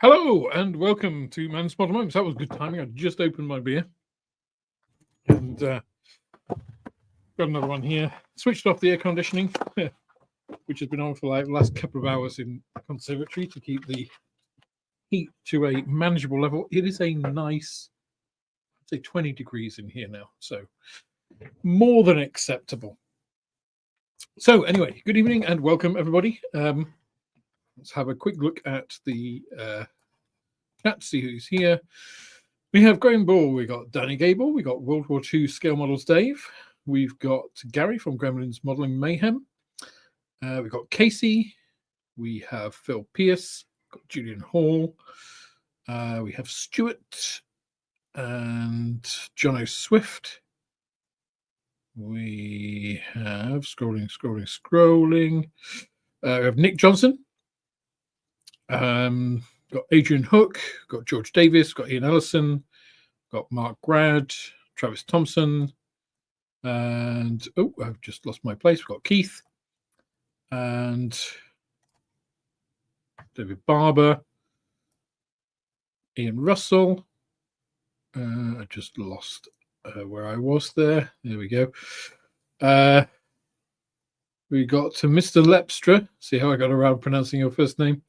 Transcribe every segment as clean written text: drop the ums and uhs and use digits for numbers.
Hello and welcome to Man's Model Moments. That was good timing. I just opened my beer and got another one here. Switched off the air conditioning, which has been on for like the last couple of hours in the conservatory to keep the heat to a manageable level. It is a nice, I'd say 20 degrees in here now, so more than acceptable. So anyway, good evening and welcome everybody. Let's have a quick look at the chat to see who's here. We have Graham Ball, we got Danny Gable, we got World War II Scale Models Dave, we've got Gary from Gremlin's Modeling Mayhem, we've got Casey, we have Phil Pierce, got Julian Hall, we have Stuart and Jono Swift. We have scrolling. We have Nick Johnson. Got Adrian Hook, got George Davis, got Ian Ellison, got Mark Grad, Travis Thompson, and I've just lost my place. We've got Keith and David Barber, Ian Russell. I just lost where I was there. There we go. We got to Mr. Lepstra. See how I got around pronouncing your first name.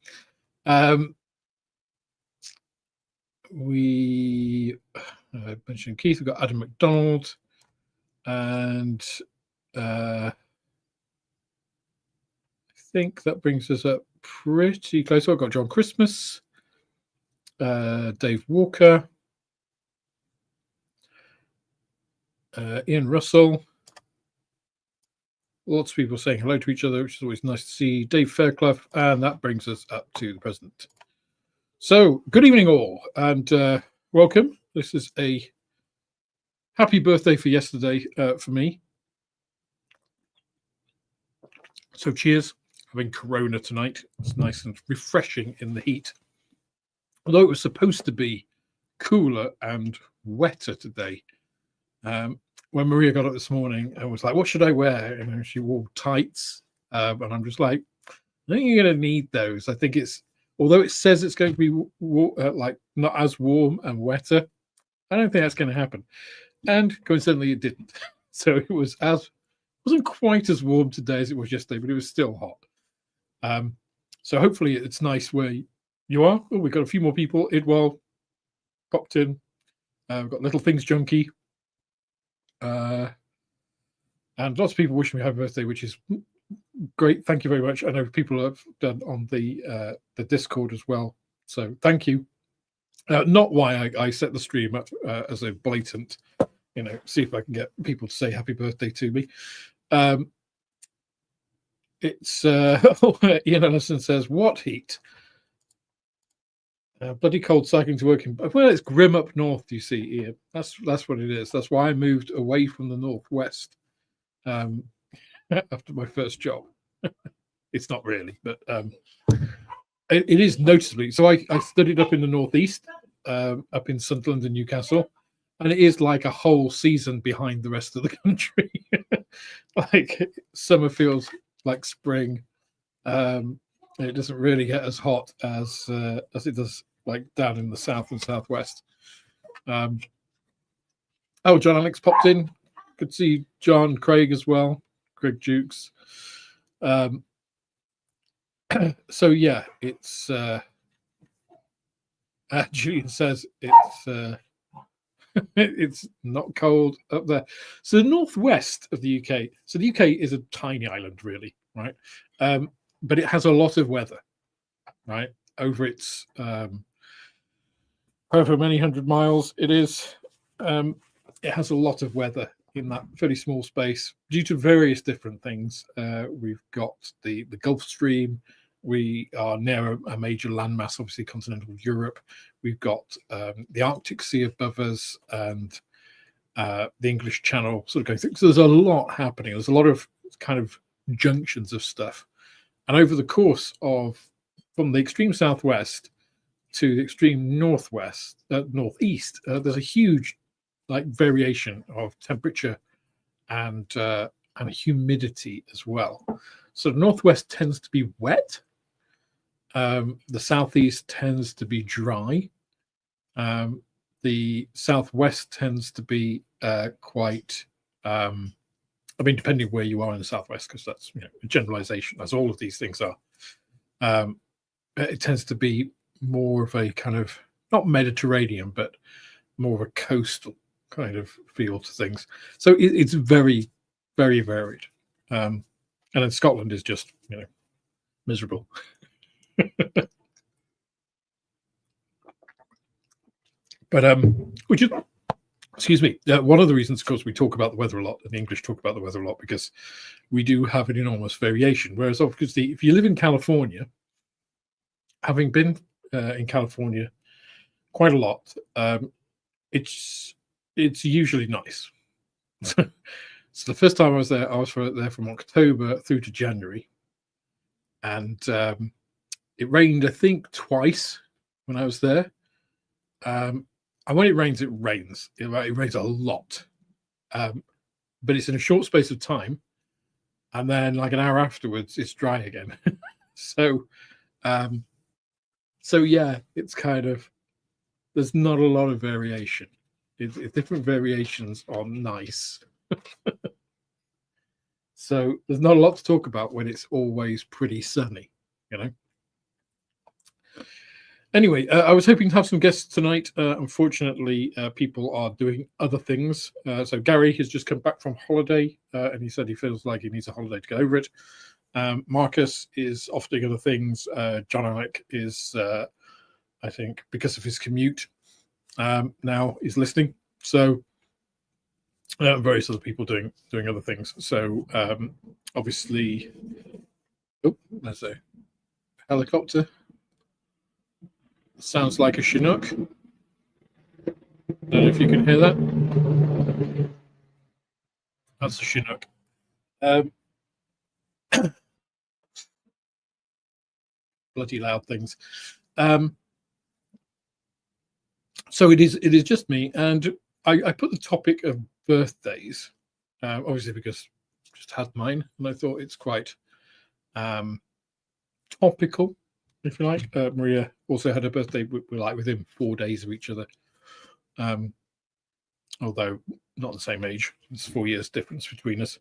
We mentioned Keith. We've got Adam McDonald, and I think that brings us up pretty close. So I've got John Christmas, Dave Walker, Ian Russell. Lots of people saying hello to each other, which is always nice to see. Dave Fairclough, and that brings us up to the president. So, good evening all, and welcome. This is a happy birthday for yesterday for me. So, cheers. Having Corona tonight. It's nice and refreshing in the heat. Although it was supposed to be cooler and wetter today. When Maria got up this morning, I was like, what should I wear? And she wore tights. And I'm just like, I think you're going to need those. I think it's, although it says it's going to be like not as warm and wetter, I don't think that's going to happen. And coincidentally, it didn't. So it wasn't quite as warm today as it was yesterday, but it was still hot. So hopefully it's nice where you are. Oh, we've got a few more people. Idwell popped in. We've got Little Things Junkie. And lots of people wishing me happy birthday, which is great. Thank you very much. I know people have done on the Discord as well, so thank you. Not why I set the stream up as a blatant, see if I can get people to say happy birthday to me. It's Ian Ellison says, what heat? Bloody cold cycling to work in. Well, it's grim up north, you see, Ian. That's what it is. That's why I moved away from the northwest after my first job. It's not really, but it is noticeably. So I studied up in the northeast, up in Sunderland and Newcastle, and it is like a whole season behind the rest of the country. Like summer feels like spring. It doesn't really get as hot as it does like down in the south and southwest. John Alex popped in. Could see John Craig as well. Craig Jukes. So yeah, it's Julian says it's it's not cold up there. So the northwest of the UK. So the UK is a tiny island, really, right? But it has a lot of weather, right? Over its however many hundred miles it is, it has a lot of weather in that fairly small space due to various different things. We've got the Gulf Stream. We are near a major landmass, obviously continental Europe. We've got the Arctic Sea above us and the English Channel sort of going through. So there's a lot happening. There's a lot of kind of junctions of stuff. And over the course of from the extreme southwest to the extreme northwest, northeast, there's a huge variation of temperature and humidity as well. So northwest tends to be wet, The southeast tends to be dry. The southwest tends to be quite, I mean, depending where you are in the southwest, because that's a generalization, as all of these things are. It tends to be more of a kind of, not Mediterranean, but more of a coastal kind of feel to things. So it's very, very varied. And then Scotland is just, miserable. But which is, excuse me, one of the reasons, of course, we talk about the weather a lot, and the English talk about the weather a lot, because we do have an enormous variation. Whereas, obviously, if you live in California, having been in California quite a lot, it's usually nice. So the first time I was there from October through to January, and it rained, I think, twice when I was there. And when it rains, it rains. It rains a lot, but it's in a short space of time, and then like an hour afterwards, it's dry again. So yeah, it's kind of, there's not a lot of variation. It's different variations are nice. So there's not a lot to talk about when it's always pretty sunny, Anyway, I was hoping to have some guests tonight. Unfortunately, people are doing other things. So Gary has just come back from holiday, and he said he feels like he needs a holiday to get over it. Marcus is off doing other things. John Alec is, I think, because of his commute, now is listening. So various other people doing other things. So obviously, there's a helicopter. Sounds like a Chinook. Don't know if you can hear that. That's a Chinook. Bloody loud things. So it is just me, and I put the topic of birthdays, obviously because I just had mine, and I thought it's quite topical, if you like. Maria also had her birthday. We're like within 4 days of each other, although not the same age. There's 4 years difference between us.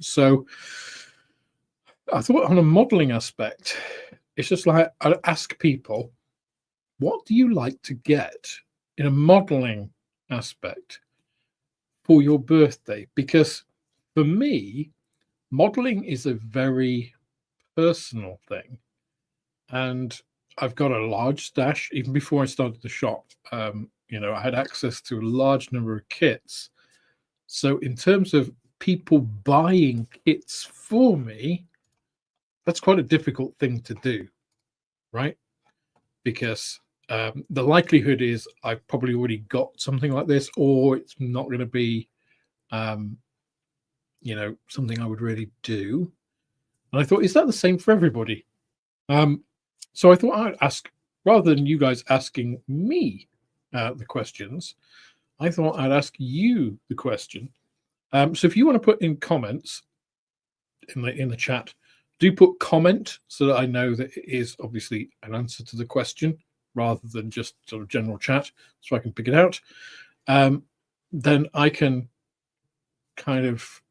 So I thought on a modeling aspect, it's just like I'd ask people, what do you like to get in a modeling aspect for your birthday? Because for me, modeling is a very personal thing, and I've got a large stash. Even before I started the shop, I had access to a large number of kits. So in terms of people buying kits for me, that's quite a difficult thing to do, right? Because the likelihood is I've probably already got something like this, or it's not going to be something I would really do. And I thought, is that the same for everybody? So I thought I'd ask, rather than you guys asking me the questions, I thought I'd ask you the question. So if you want to put in comments in the chat, do put comment so that I know that it is obviously an answer to the question rather than just sort of general chat, so I can pick it out. Then I can kind of,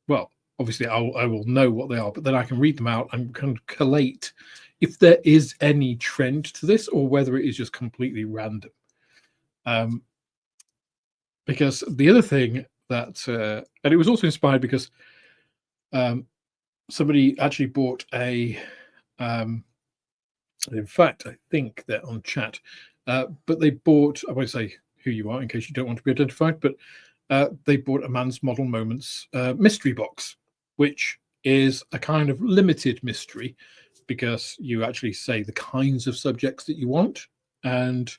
well, obviously I will know what they are, but then I can read them out and kind of collate if there is any trend to this or whether it is just completely random. Because the other thing that, and it was also inspired because somebody actually bought a, in fact, I think they're on chat, but they bought, I won't say who you are in case you don't want to be identified, but they bought a Man's Model Moments mystery box, which is a kind of limited mystery because you actually say the kinds of subjects that you want, and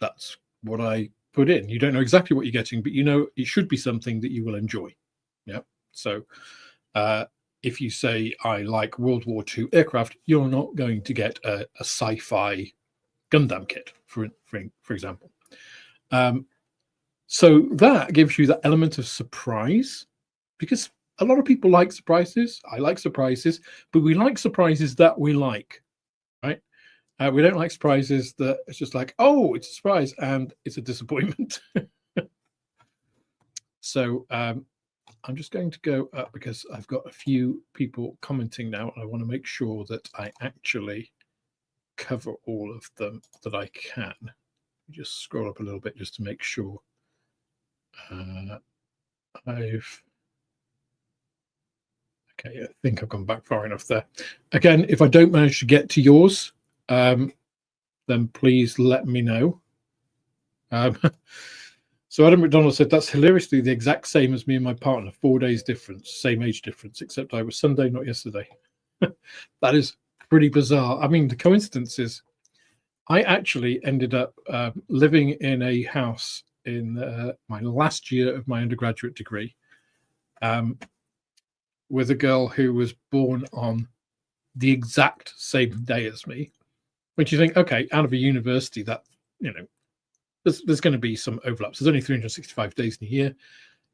that's what I put in. You don't know exactly what you're getting, but you know it should be something that you will enjoy. Yeah. So if you say I like World War II aircraft, you're not going to get a sci-fi Gundam kit, for example. So that gives you that element of surprise, because a lot of people like surprises. I like surprises, but we like surprises that we like, right? We don't like surprises that it's just like, oh, it's a surprise and it's a disappointment. So I'm just going to go up because I've got a few people commenting now, and I want to make sure that I actually cover all of them that I can. Just scroll up a little bit just to make sure okay, I think I've gone back far enough there. Again, if I don't manage to get to yours, then please let me know. So Adam McDonald said, that's hilariously the exact same as me and my partner, 4 days difference, same age difference, except I was Sunday, not yesterday. That is pretty bizarre. I mean, the coincidence is I actually ended up living in a house in my last year of my undergraduate degree with a girl who was born on the exact same day as me. Which you think, okay, out of a university, that, you know, there's going to be some overlaps. There's only 365 days in a year.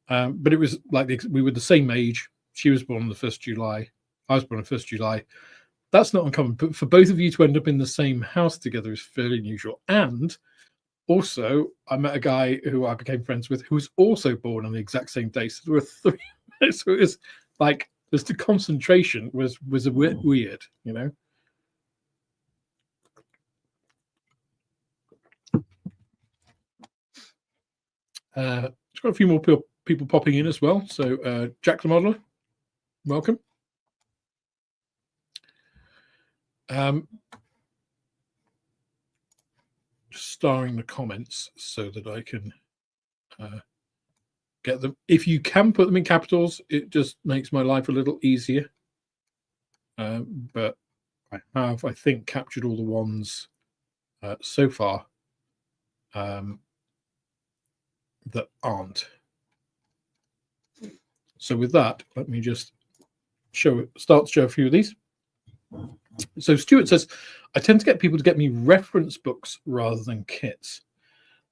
But it was like we were the same age. She was born on the 1st July. I was born on 1st July. That's not uncommon. But for both of you to end up in the same house together is fairly unusual. And also, I met a guy who I became friends with who was also born on the exact same day. So there were 3. So it was like, just the concentration was a bit weird, you know? It's got a few more people popping in as well. So Jack the Modeler, welcome. Just starring the comments so that I can get them. If you can put them in capitals, it just makes my life a little easier. But I have, I think, captured all the ones so far that aren't. So with that, let me just start to show a few of these. So Stuart says, I tend to get people to get me reference books rather than kits.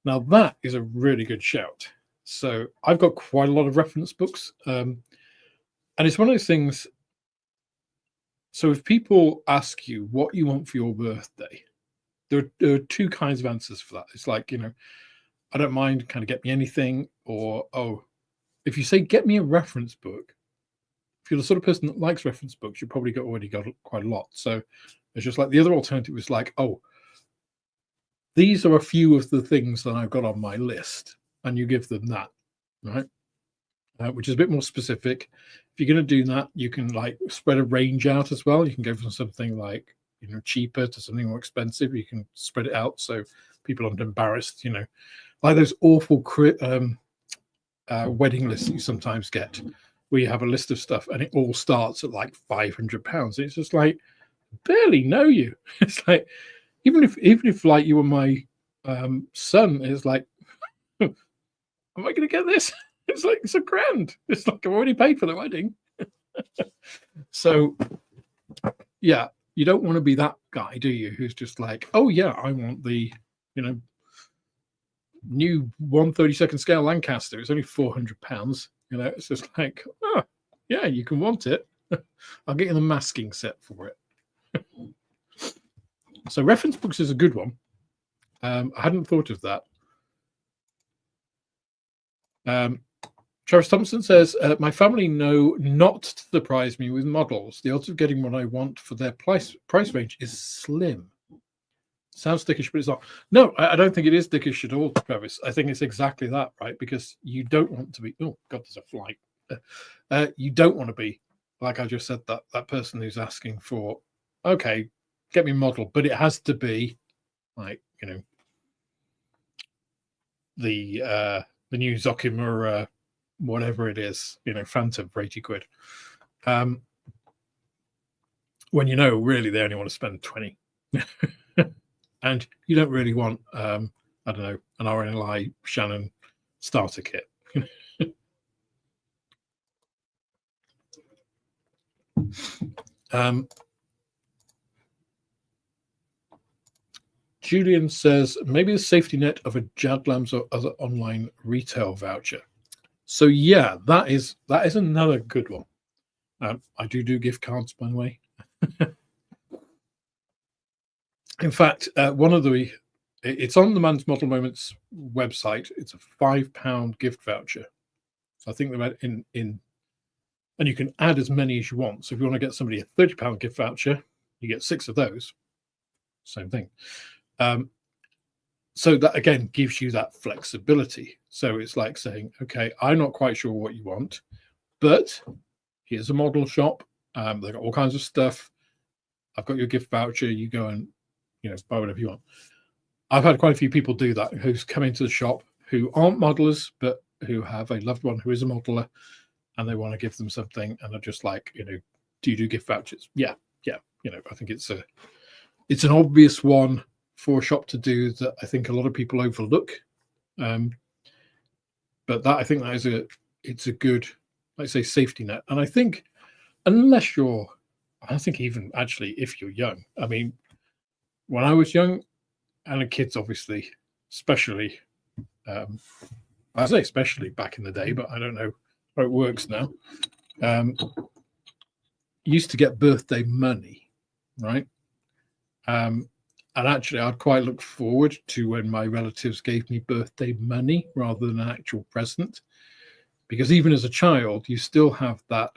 Now that is a really good shout. So I've got quite a lot of reference books. And it's one of those things. So if people ask you what you want for your birthday, there are 2 kinds of answers for that. It's like, you know, I don't mind, kind of get me anything, or, oh, if you say, get me a reference book, if you're the sort of person that likes reference books, you probably already got quite a lot. So it's just like the other alternative was like, oh, these are a few of the things that I've got on my list, and you give them that, right? Which is a bit more specific. If you're going to do that, you can like spread a range out as well. You can go from something like, you know, cheaper to something more expensive. You can spread it out so people aren't embarrassed, you know, like those awful wedding lists you sometimes get, where you have a list of stuff and it all starts at like £500. It's just like, barely know you. It's like, even if like you were my son, it's like, am I going to get this? It's like, it's £1,000. It's like, I've already paid for the wedding. So yeah, you don't want to be that guy, do you? Who's just like, oh yeah, I want the, you know, new 1/32 scale Lancaster. It's only £400. You know, it's just like, oh yeah, you can want it. I'll get you the masking set for it. So reference books is a good one. I hadn't thought of that. Travis Thompson says, my family know not to surprise me with models. The odds of getting what I want for their price range is slim. Sounds dickish, but it's not. No, I don't think it is dickish at all, Travis. I think it's exactly that, right? Because you don't want to be, oh God, there's a flight. You don't want to be, like I just said, that person who's asking for, okay, get me a model, but it has to be like, you know, the new Zokimura, whatever it is, you know, Phantom for 80 quid. When you know, really, they only want to spend 20. And you don't really want, I don't know, an RNLI Shannon starter kit. Julian says, maybe the safety net of a Jadlams or other online retail voucher. So yeah, that is another good one. I do gift cards, by the way. In fact, one of it's on the Man's Model Moments website. It's a £5 gift voucher. So I think they're in, and you can add as many as you want. So if you want to get somebody a £30 gift voucher, you get 6 of those. Same thing. So that again gives you that flexibility. So it's like saying, okay, I'm not quite sure what you want, but here's a model shop. They've got all kinds of stuff. I've got your gift voucher. You go and buy whatever you want. I've had quite a few people do that who's come into the shop who aren't modelers, but who have a loved one who is a modeler, and they want to give them something, and they're just like, do you do gift vouchers? Yeah. I think it's an obvious one for a shop to do that I think a lot of people overlook. But that I think that it's a good, like say, safety net. And I think unless I think even actually if you're young, I mean, when I was young, and the kids obviously, especially, I say especially back in the day, but I don't know how it works now. Used to get birthday money, right? And actually, I'd quite look forward to when my relatives gave me birthday money rather than an actual present, because even as a child, you still have that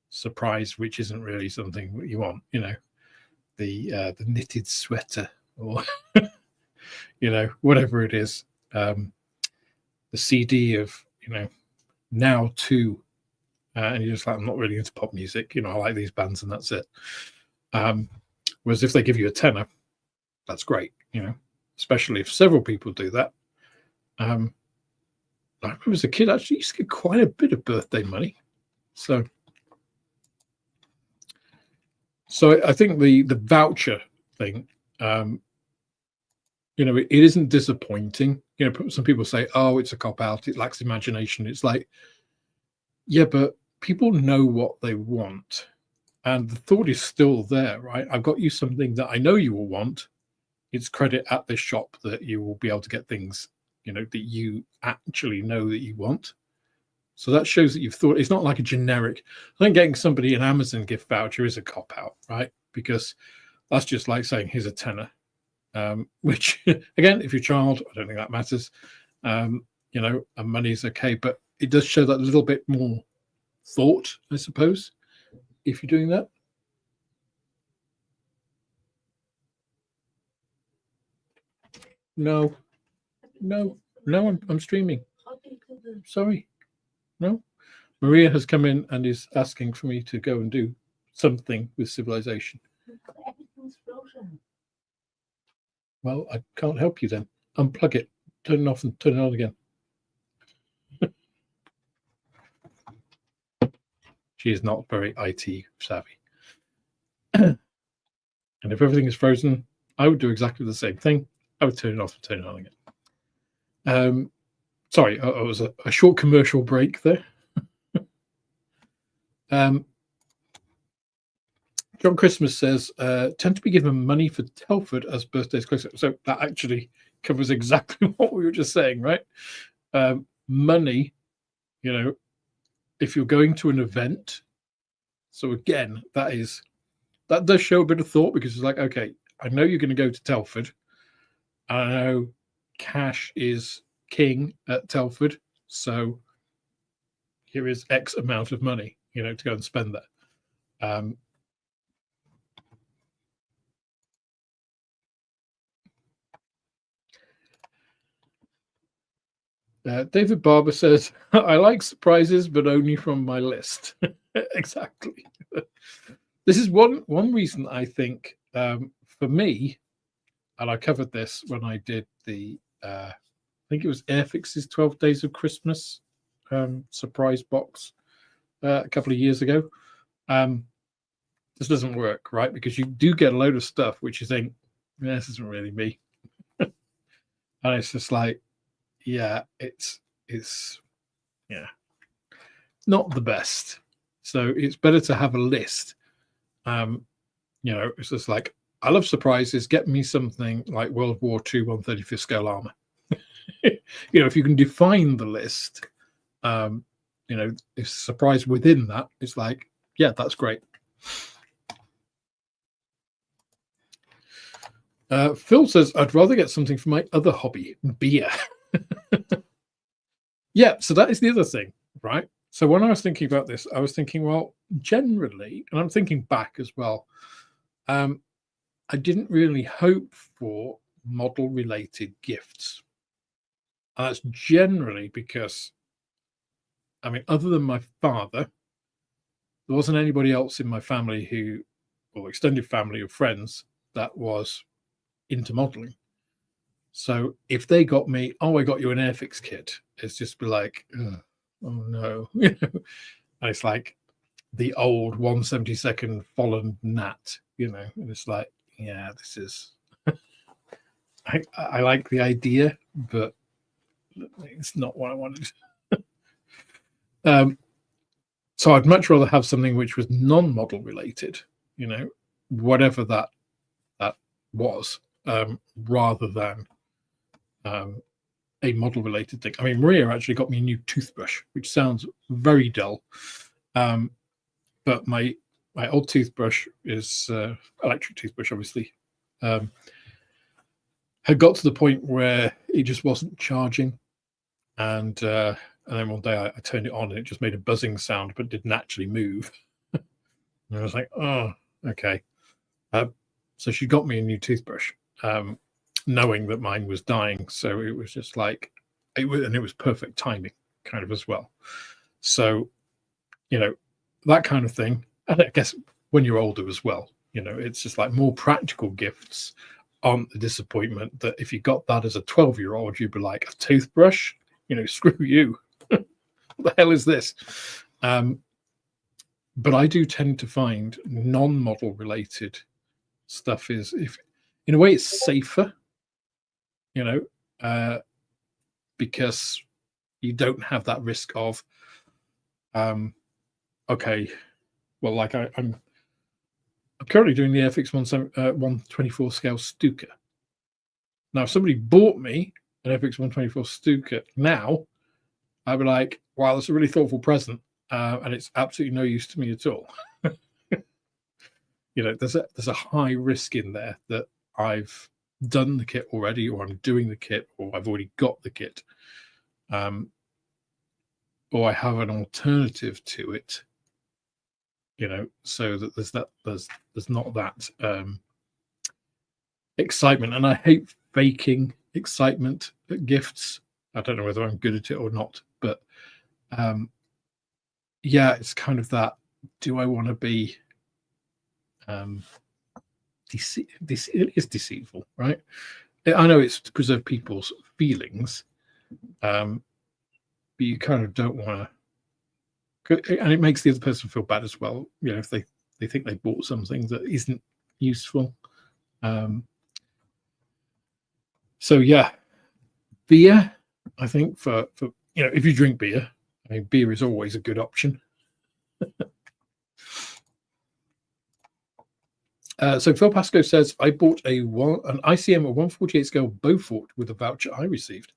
surprise, which isn't really something that you want, the knitted sweater or whatever it is, the CD of Now Too, and you're just like, I'm not really into pop music, I like these bands and that's it. Whereas if they give you a tenner, that's great, especially if several people do that. I remember as a kid, actually used to get quite a bit of birthday money. So I think the voucher thing, it isn't disappointing. Some people say, oh, it's a cop-out, it lacks imagination. It's like, yeah, but people know what they want. And the thought is still there, right? I've got you something that I know you will want. It's credit at this shop that you will be able to get things, that you actually know that you want. So that shows that you've thought. It's not like a generic. I think getting somebody an Amazon gift voucher is a cop-out, right? Because that's just like saying, here's a tenner. Which, again, if you're a child, I don't think that matters. And money is okay. But it does show that little bit more thought, I suppose, if you're doing that. No, I'm streaming. Sorry. No. Maria has come in and is asking for me to go and do something with civilization. Everything's frozen. Well, I can't help you then. Unplug it, turn it off and turn it on again. She is not very IT savvy. And if everything is frozen, I would do exactly the same thing. I would turn it off and turn it on again. Sorry, it was a short commercial break there. John Christmas says, tend to be given money for Telford as birthdays closer. So that actually covers exactly what we were just saying, right? Money, if you're going to an event. So again, that does show a bit of thought, because it's like, okay, I know you're going to go to Telford. I know cash is king at Telford. So here is X amount of money, to go and spend that. David Barber says, I like surprises, but only from my list. Exactly. This is one reason I think, for me, and I covered this when I did I think it was Airfix's 12 Days of Christmas surprise box a couple of years ago. This doesn't work, right? Because you do get a load of stuff which you think, this isn't really me. And it's just like, yeah, it's not the best. So it's better to have a list. It's just like, I love surprises. Get me something like World War II 135th scale armor. If you can define the list, It's a surprise within that. It's like, yeah, that's great. Phil says, I'd rather get something from my other hobby, beer. Yeah, so that is the other thing, right? So when I was thinking about this, I was thinking, well, generally, and I'm thinking back as well, I didn't really hope for model-related gifts. And that's generally because, I mean, other than my father, there wasn't anybody else in my family or extended family of friends that was into modeling. So if they got me, oh, I got you an Airfix kit, it's just be like, oh no. And it's like the old 1/72 fallen gnat, and it's like, yeah, this is, I like the idea, but it's not what I wanted. So I'd much rather have something which was non-model related, whatever that was, rather than a model related thing. I mean, Maria actually got me a new toothbrush, which sounds very dull, but my old toothbrush is electric toothbrush, obviously. Had got to the point where it just wasn't charging, and then one day I turned it on and it just made a buzzing sound, but didn't actually move. And I was like, oh, okay. So she got me a new toothbrush, knowing that mine was dying. So it was just like, it was perfect timing, kind of, as well. So, that kind of thing. And I guess when you're older as well, it's just like more practical gifts aren't the disappointment that if you got that as a 12-year-old, you'd be like, a toothbrush? Screw you. What the hell is this? But I do tend to find non-model related stuff is, if in a way, it's safer, because you don't have that risk of, okay, well, like I'm currently doing the Airfix 124 scale Stuka. Now, if somebody bought me an Airfix 124 Stuka now, I'd be like, wow, that's a really thoughtful present, and it's absolutely no use to me at all. There's a high risk in there that I've done the kit already, or I'm doing the kit, or I've already got the kit, or I have an alternative to it, so that there's not that excitement. And I hate faking excitement at gifts. I don't know whether I'm good at it or not, but yeah, it's kind of that, do I want to be it is deceitful, right? I know it's to preserve people's feelings, but you kind of don't want to, and it makes the other person feel bad as well, if they think they bought something that isn't useful. So yeah, beer, I think for if you drink beer, I mean, beer is always a good option. So Phil Pascoe says, I bought an ICM 148 scale Beaufort with a voucher I received.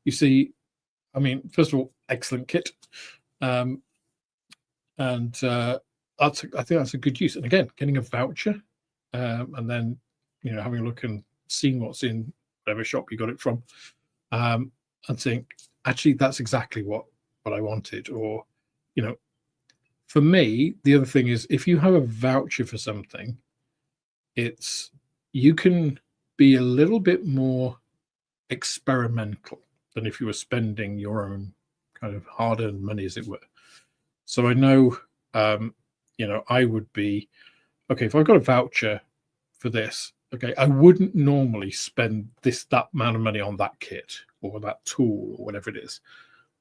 You see, I mean, first of all, excellent kit. And I think that's a good use. And again, getting a voucher, and then, having a look and seeing what's in whatever shop you got it from, and think, actually, that's exactly what I wanted. Or, for me, the other thing is, if you have a voucher for something, you can be a little bit more experimental than if you were spending your own kind of hard-earned money, as it were. So I know, I would be, okay, if I've got a voucher for this, okay, I wouldn't normally spend that amount of money on that kit or that tool or whatever it is.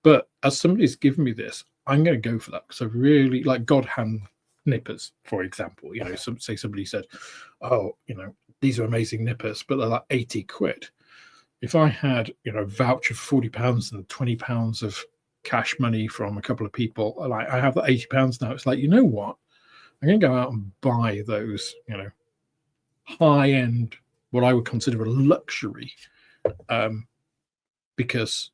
But as somebody's given me this, I'm going to go for that, because I really like God hand nippers, for example. Say somebody said, oh, these are amazing nippers, but they're like 80 quid. If I had, a voucher for £40 and £20 of cash money from a couple of people, like, I have that £80 now. It's like, you know what? I'm going to go out and buy those, high end, what I would consider a luxury, because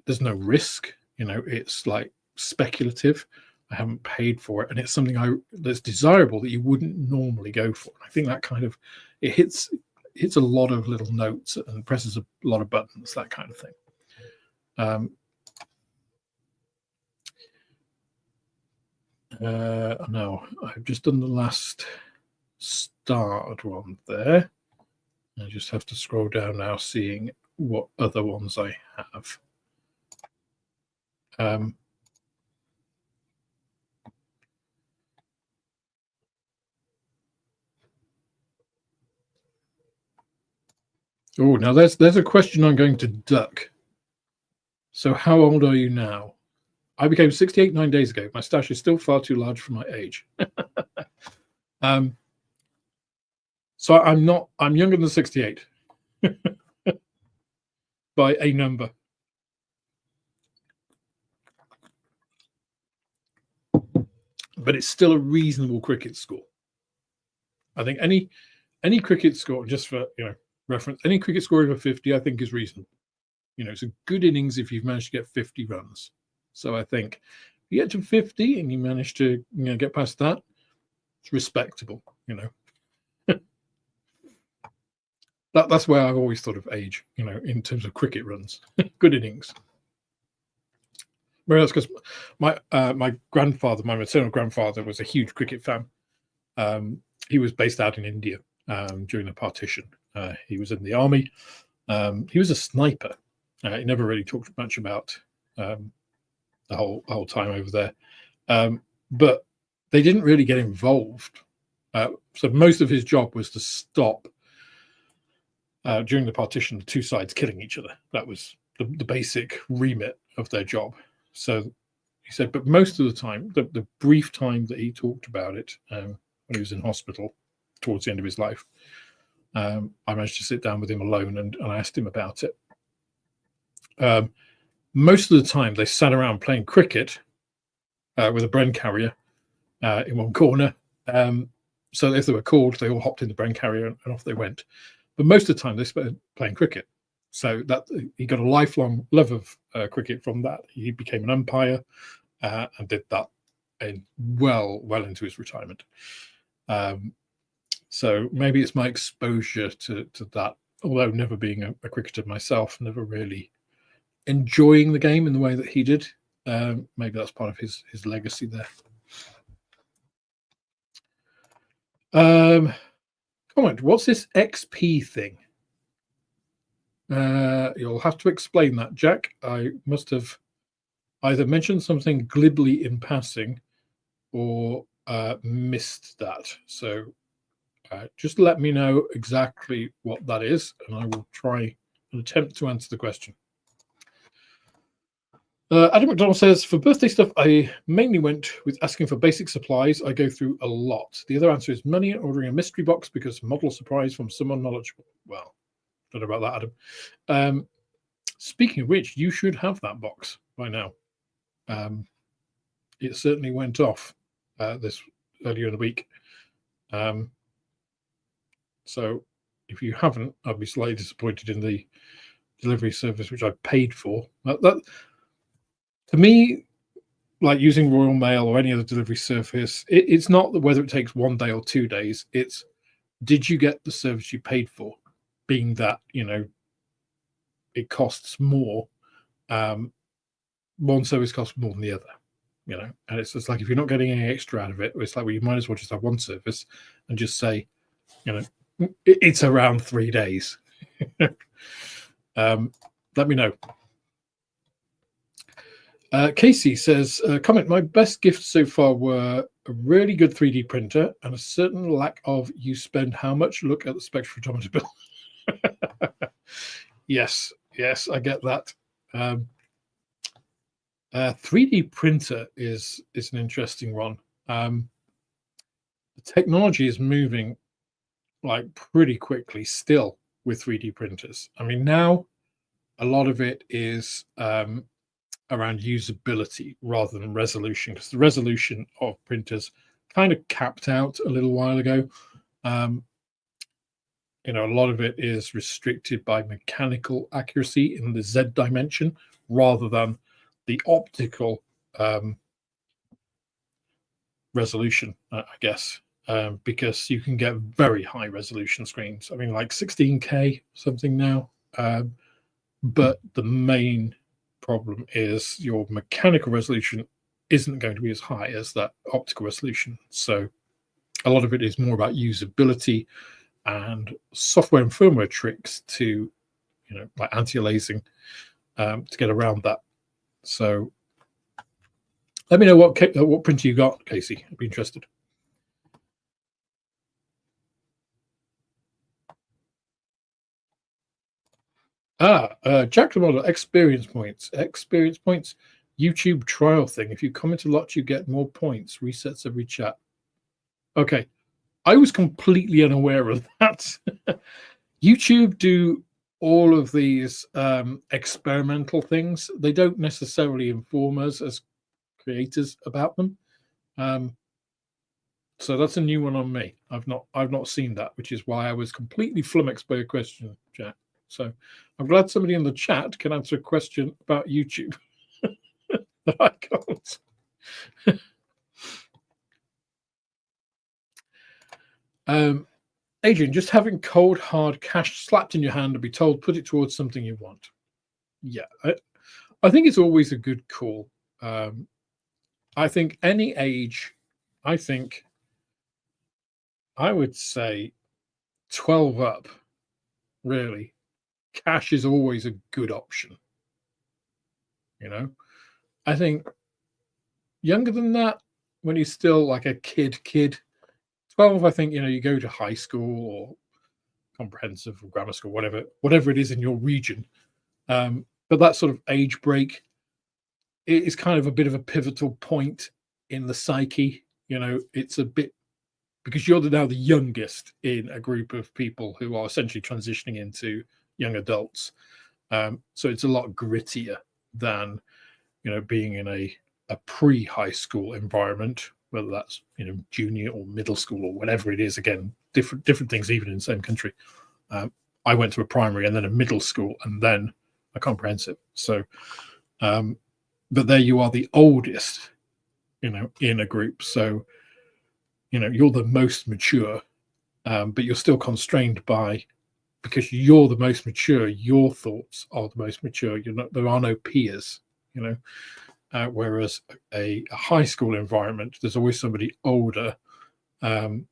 there's no risk. You know, it's like speculative. I haven't paid for it, and it's something that's desirable that you wouldn't normally go for. I think that kind of it hits a lot of little notes and presses a lot of buttons, that kind of thing. No, I've just done the last starred one there. I just have to scroll down now, seeing what other ones I have. Oh, now there's a question I'm going to duck. So how old are you now? I became 68 9 days ago. My stash is still far too large for my age. So I'm younger than 68 by a number. But it's still a reasonable cricket score. I think any cricket score, just for reference, any cricket score over 50, I think is reasonable. It's a good innings if you've managed to get 50 runs. So I think if you get to 50 and you manage to get past that, it's respectable. That's where I've always thought of age. In terms of cricket runs, good innings. Whereas, because my maternal grandfather was a huge cricket fan. He was based out in India during the partition. He was in the army. He was a sniper. He never really talked much about the whole time over there. But they didn't really get involved. So most of his job was to stop during the partition the two sides killing each other. That was the basic remit of their job. So he said, but most of the time, the brief time that he talked about it when he was in hospital towards the end of his life, I managed to sit down with him alone and I asked him about it. Most of the time, they sat around playing cricket with a Bren carrier in one corner. So if they were called, they all hopped in the Bren carrier and off they went. But most of the time, they spent playing cricket. So that he got a lifelong love of cricket from that. He became an umpire and did that well into his retirement. So maybe it's my exposure to that, although never being a cricketer myself, never really enjoying the game in the way that he did. Maybe that's part of his legacy there. Comment, what's this XP thing? You'll have to explain that, Jack. I must have either mentioned something glibly in passing or missed that. So just let me know exactly what that is, and I will try and attempt to answer the question. Adam McDonald says, for birthday stuff, I mainly went with asking for basic supplies. I go through a lot. The other answer is money and ordering a mystery box because model surprise from someone knowledgeable. Well, don't know about that, Adam. Speaking of which, you should have that box by now. It certainly went off this earlier in the week. So if you haven't, I'd be slightly disappointed in the delivery service, which I paid for. That to me, like using Royal Mail or any other delivery service, it's not whether it takes 1 day or 2 days. It's, did you get the service you paid for? Being that, it costs more. One service costs more than the other, and it's just like, if you're not getting any extra out of it, it's like, well, you might as well just have one service and just say, it's around 3 days. Let me know. Casey says, comment, my best gifts so far were a really good 3D printer and a certain lack of you spend how much, look at the spectrophotometer bill. Yes, I get that. 3D printer is an interesting one. The technology is moving like pretty quickly still with 3D printers. I mean, now a lot of it is around usability rather than resolution, because the resolution of printers kind of capped out a little while ago. A lot of it is restricted by mechanical accuracy in the Z dimension rather than the optical resolution, I guess, because you can get very high resolution screens. I mean, like 16K something now. But the main problem is your mechanical resolution isn't going to be as high as that optical resolution. So a lot of it is more about usability and software and firmware tricks to, like anti-aliasing, to get around that. So let me know what printer you got, Casey. I'd be interested. Jack the Model, experience points. Experience points, YouTube trial thing. If you comment a lot, you get more points. Resets every chat. Okay. I was completely unaware of that. YouTube do all of these experimental things. They don't necessarily inform us as creators about them. So that's a new one on me. I've not seen that, which is why I was completely flummoxed by your question, Jack. So I'm glad somebody in the chat can answer a question about YouTube that I can't. Adrian, just having cold, hard cash slapped in your hand and be told, put it towards something you want. Yeah, I think it's always a good call. I think any age, I would say 12 up, really. Cash is always a good option. I think younger than that, when you're still like a kid, 12, I think, you go to high school or comprehensive or grammar school, whatever it is in your region. But that sort of age break is kind of a bit of a pivotal point in the psyche. It's a bit, because you're now the youngest in a group of people who are essentially transitioning into young adults. So it's a lot grittier than, being in a pre-high school environment, whether that's, junior or middle school or whatever it is. Again, different things, even in the same country. I went to a primary and then a middle school and then a comprehensive. So, but there you are, the oldest, in a group. So, you're the most mature, but you're still constrained by, because you're the most mature, your thoughts are the most mature. There are no peers, whereas a high school environment, there's always somebody older, and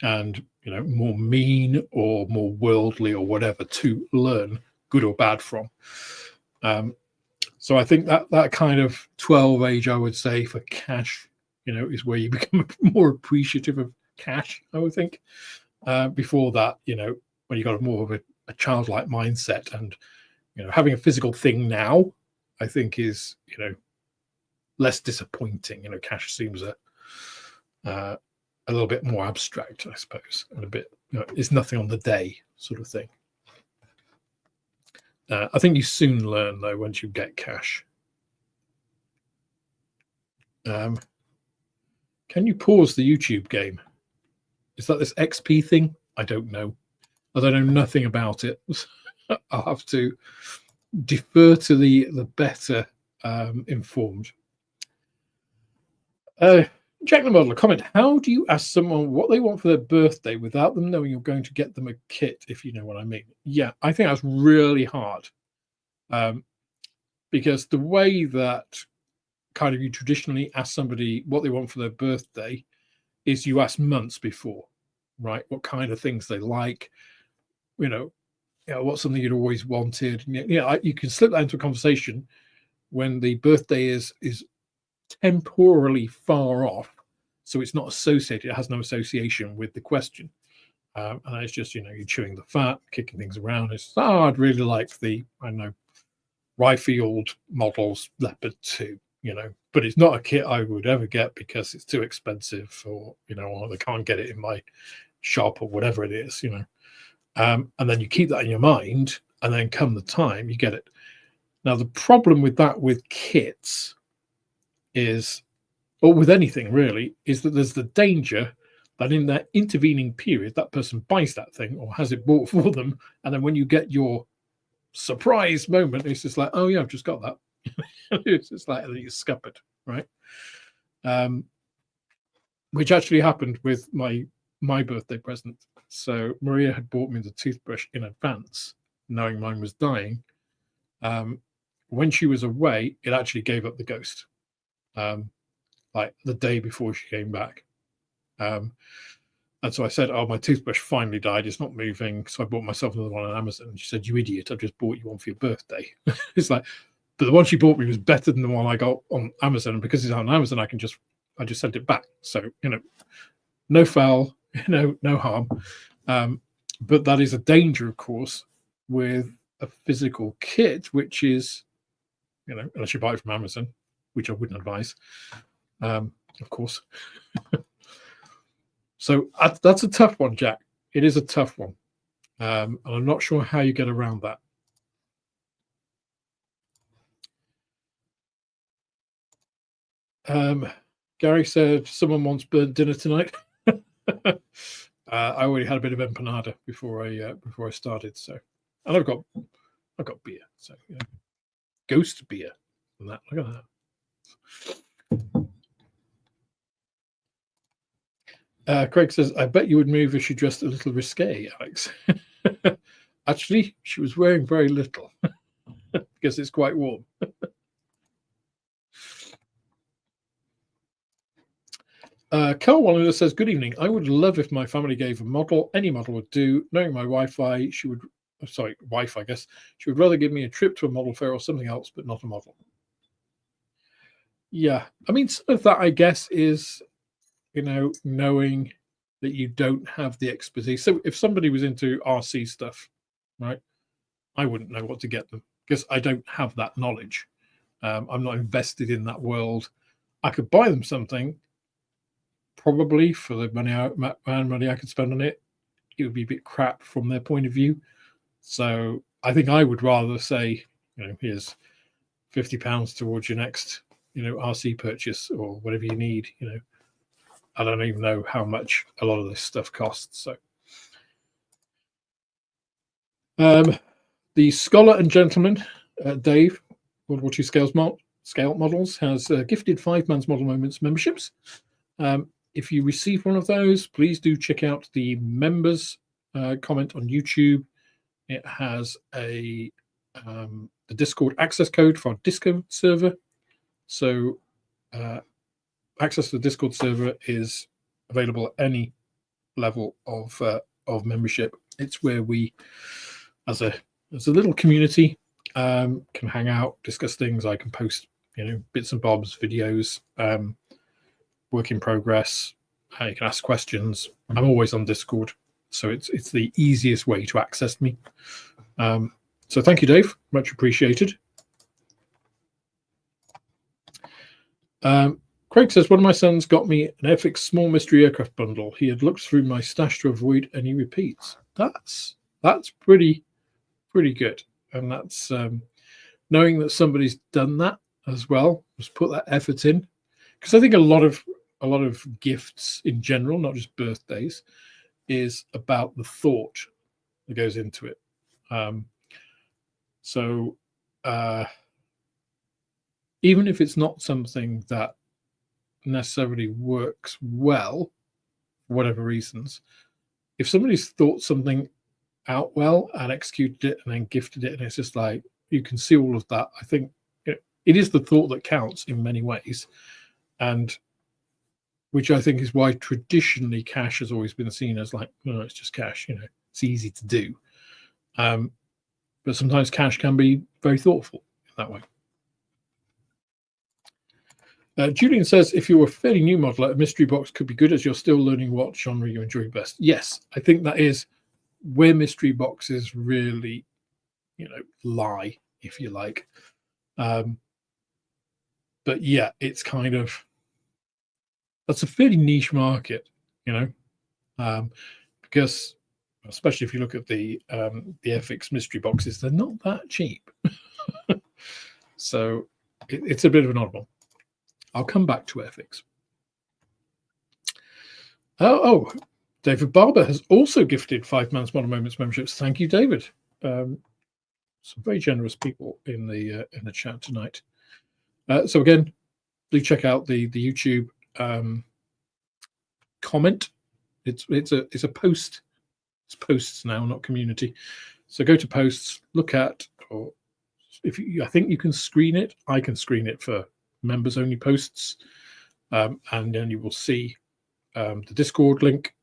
more mean or more worldly or whatever to learn, good or bad, from. So I think that kind of 12 age, I would say, for cash, is where you become more appreciative of cash, I would think. Before that, when you got more of a childlike mindset, and having a physical thing now, I think is less disappointing. Cash seems a little bit more abstract, I suppose, and a bit it's nothing on the day sort of thing. I think you soon learn, though, once you get cash. Can you pause the YouTube game? Is that this XP thing? I don't know. I don't know nothing about it. I'll have to defer to the better informed. Jack the Modeler, comment: how do you ask someone what they want for their birthday without them knowing you're going to get them a kit, if you know what I mean? Yeah, I think that's really hard. Because the way that kind of you traditionally ask somebody what they want for their birthday is you ask months before, right? What kind of things they like, what's something you'd always wanted. You can slip that into a conversation when the birthday is temporally far off, so it's not associated, it has no association with the question, and it's just you're chewing the fat, kicking things around. It's I'd really like the, I don't know, Ryfield models Leopard 2, but it's not a kit I would ever get because it's too expensive, or or they can't get it in my shop or whatever it is, and then you keep that in your mind, and then come the time you get it. Now the problem with that, with kits, is, or with anything really, is that there's the danger that in that intervening period that person buys that thing or has it bought for them, and then when you get your surprise moment, it's just like, oh yeah, I've just got that, It's just like you scuppered, right? Which actually happened with my birthday present. So Maria had bought me the toothbrush in advance, knowing mine was dying. When she was away, it actually gave up the ghost, like the day before she came back. And so I said, "Oh, my toothbrush finally died. It's not moving." So I bought myself another one on Amazon. And she said, "You idiot! I've just bought you one for your birthday." It's like, but the one she bought me was better than the one I got on Amazon. And because it's on Amazon, I just sent it back. So no foul, no harm. But that is a danger, of course, with a physical kit, which is, unless you buy it from Amazon, which I wouldn't advise, of course. So that's a tough one, Jack. It is a tough one. And I'm not sure how you get around that. Gary said someone wants burnt dinner tonight. I already had a bit of empanada before I started. So, and I've got beer. So ghost beer. And that, look at that. Craig says, "I bet you would move if she dressed a little risque, Alex." Actually, she was wearing very little because it's quite warm. Carl Wallander says, "Good evening. I would love if my family gave a model. Any model would do. Knowing my Wi-Fi, wife, I guess, she would rather give me a trip to a model fair or something else, but not a model." Yeah, I mean, some of that, I guess, is knowing that you don't have the expertise. So if somebody was into RC stuff, right, I wouldn't know what to get them because I don't have that knowledge. I'm not invested in that world. I could buy them something, probably for the money I could spend on it. It would be a bit crap from their point of view. So I think I would rather say, here's £50 towards your next, RC purchase or whatever you need. I don't even know how much a lot of this stuff costs. So, the Scholar and Gentleman, Dave, World War II Scale Models, has gifted 5 Man's Model Moments memberships. If you receive one of those, please do check out the members comment on YouTube. It has the Discord access code for our Discord server. So access to the Discord server is available at any level of membership. It's where we, as a little community, can hang out, discuss things. I can post, bits and bobs, videos, work in progress. You can ask questions. I'm always on Discord, so it's the easiest way to access me. So thank you, Dave. Much appreciated. Craig says, "One of my sons got me an Airfix small mystery aircraft bundle. He had looked through my stash to avoid any repeats." That's pretty good, and that's knowing that somebody's done that as well, just put that effort in, because I think a lot of gifts in general, not just birthdays, is about the thought that goes into it. So even if it's not something that necessarily works well, for whatever reasons, if somebody's thought something out well and executed it and then gifted it, and it's just like, you can see all of that. I think it is the thought that counts in many ways, and which I think is why traditionally cash has always been seen as like, no, it's just cash, it's easy to do. But sometimes cash can be very thoughtful in that way. Julian says, "If you're a fairly new modeler, a mystery box could be good as you're still learning what genre you enjoy best." Yes, I think that is where mystery boxes really, lie, if you like. But yeah, it's kind of, that's a fairly niche market, because especially if you look at the Airfix mystery boxes, they're not that cheap. So it's a bit of an oddball. I'll come back to Airfix. Oh, David Barber has also gifted 5 Man's Model Moments memberships. Thank you, David. Some very generous people in the chat tonight. So again, do check out the YouTube comment. It's a post. It's posts now, not community. So go to posts, look at, or if you, I think you can screen it. I can screen it for members only posts, and then you will see the Discord link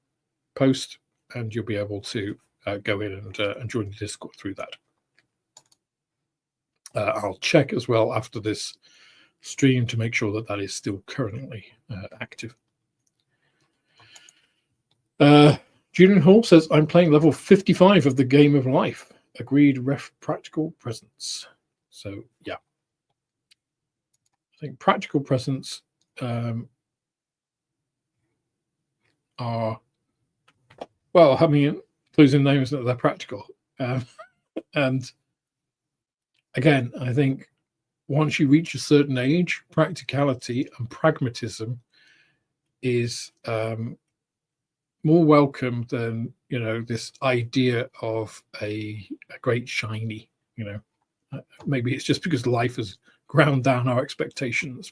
post, and you'll be able to go in and join the Discord through that. I'll check as well after this stream to make sure that that is still currently active. Julian Hall says, I'm playing level 55 of the Game of Life. Agreed, ref practical presence. So, yeah. I think practical presence are, well, I mean, losing names that they're practical. And again, I think once you reach a certain age, practicality and pragmatism is more welcome than, you know, this idea of a great shiny, you know. Maybe it's just because life has ground down our expectations.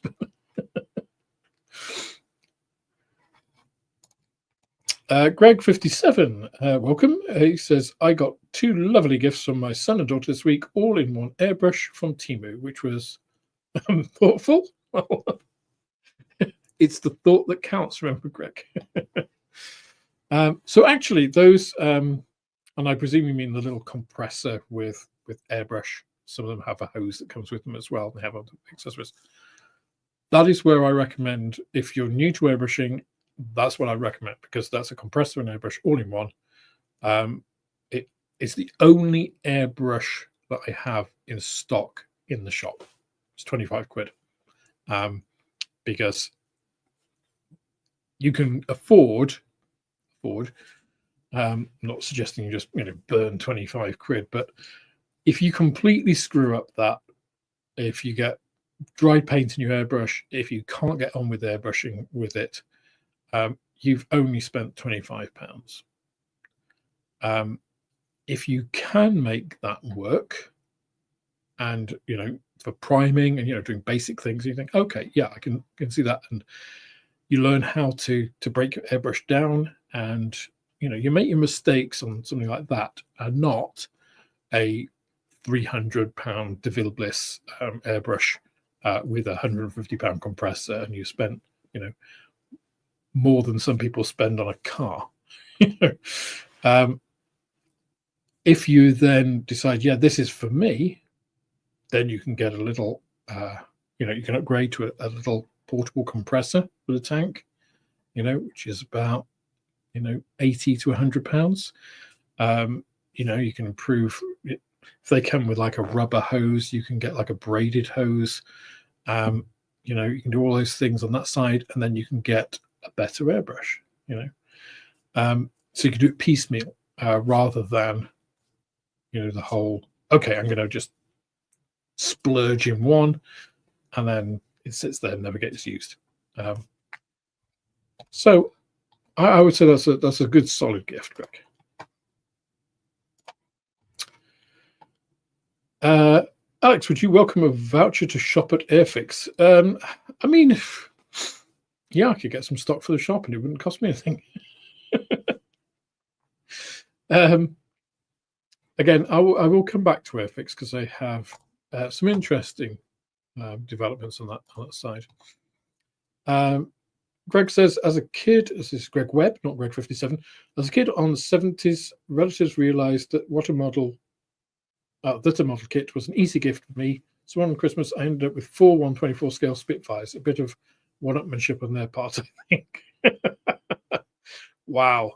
Greg 57, welcome. He says, I got 2 lovely gifts from my son and daughter this week, all in one airbrush from Temu, which was thoughtful. It's the thought that counts, remember, Greg. So actually those, and I presume you mean the little compressor with airbrush. Some of them have a hose that comes with them as well. They have other accessories. That is where I recommend, if you're new to airbrushing, that's what I recommend, because that's a compressor and airbrush all in one. It's the only airbrush that I have in stock in the shop. It's 25 quid. Because you can afford, I'm not suggesting you just, you know, burn 25 quid, but if you completely screw up that, if you get dry paint in your airbrush, if you can't get on with airbrushing with it, you've only spent £25. If you can make that work, and, you know, for priming and, you know, doing basic things, you think, okay, yeah, I can see that, and you learn how to break your airbrush down, and, you know, you make your mistakes on something like that, and not a £300 DeVille Bliss airbrush with a £150 compressor, and you spent, you know, more than some people spend on a car. You know, if you then decide, yeah, this is for me, then you can get a little, you know, you can upgrade to a little portable compressor with a tank, you know, which is about, you know, 80 to 100 pounds. You know, you can improve it. If they come with like a rubber hose, you can get like a braided hose. You know, you can do all those things on that side, and then you can get a better airbrush, you know. So you can do it piecemeal rather than, you know, the whole, okay, I'm going to just splurge in one, and then it sits there and never gets used. So I would say that's a good solid gift, Greg. Alex, would you welcome a voucher to shop at Airfix? I mean, yeah, I could get some stock for the shop and it wouldn't cost me anything. Again, I will come back to Airfix because they have some interesting developments on that side. Greg says, as a kid, this is Greg Webb, not Greg 57. As a kid on the 70s, relatives realized that a model kit was an easy gift for me. So on Christmas, I ended up with 4 1/24 scale Spitfires, a bit of one-upmanship on their part, I think. Wow.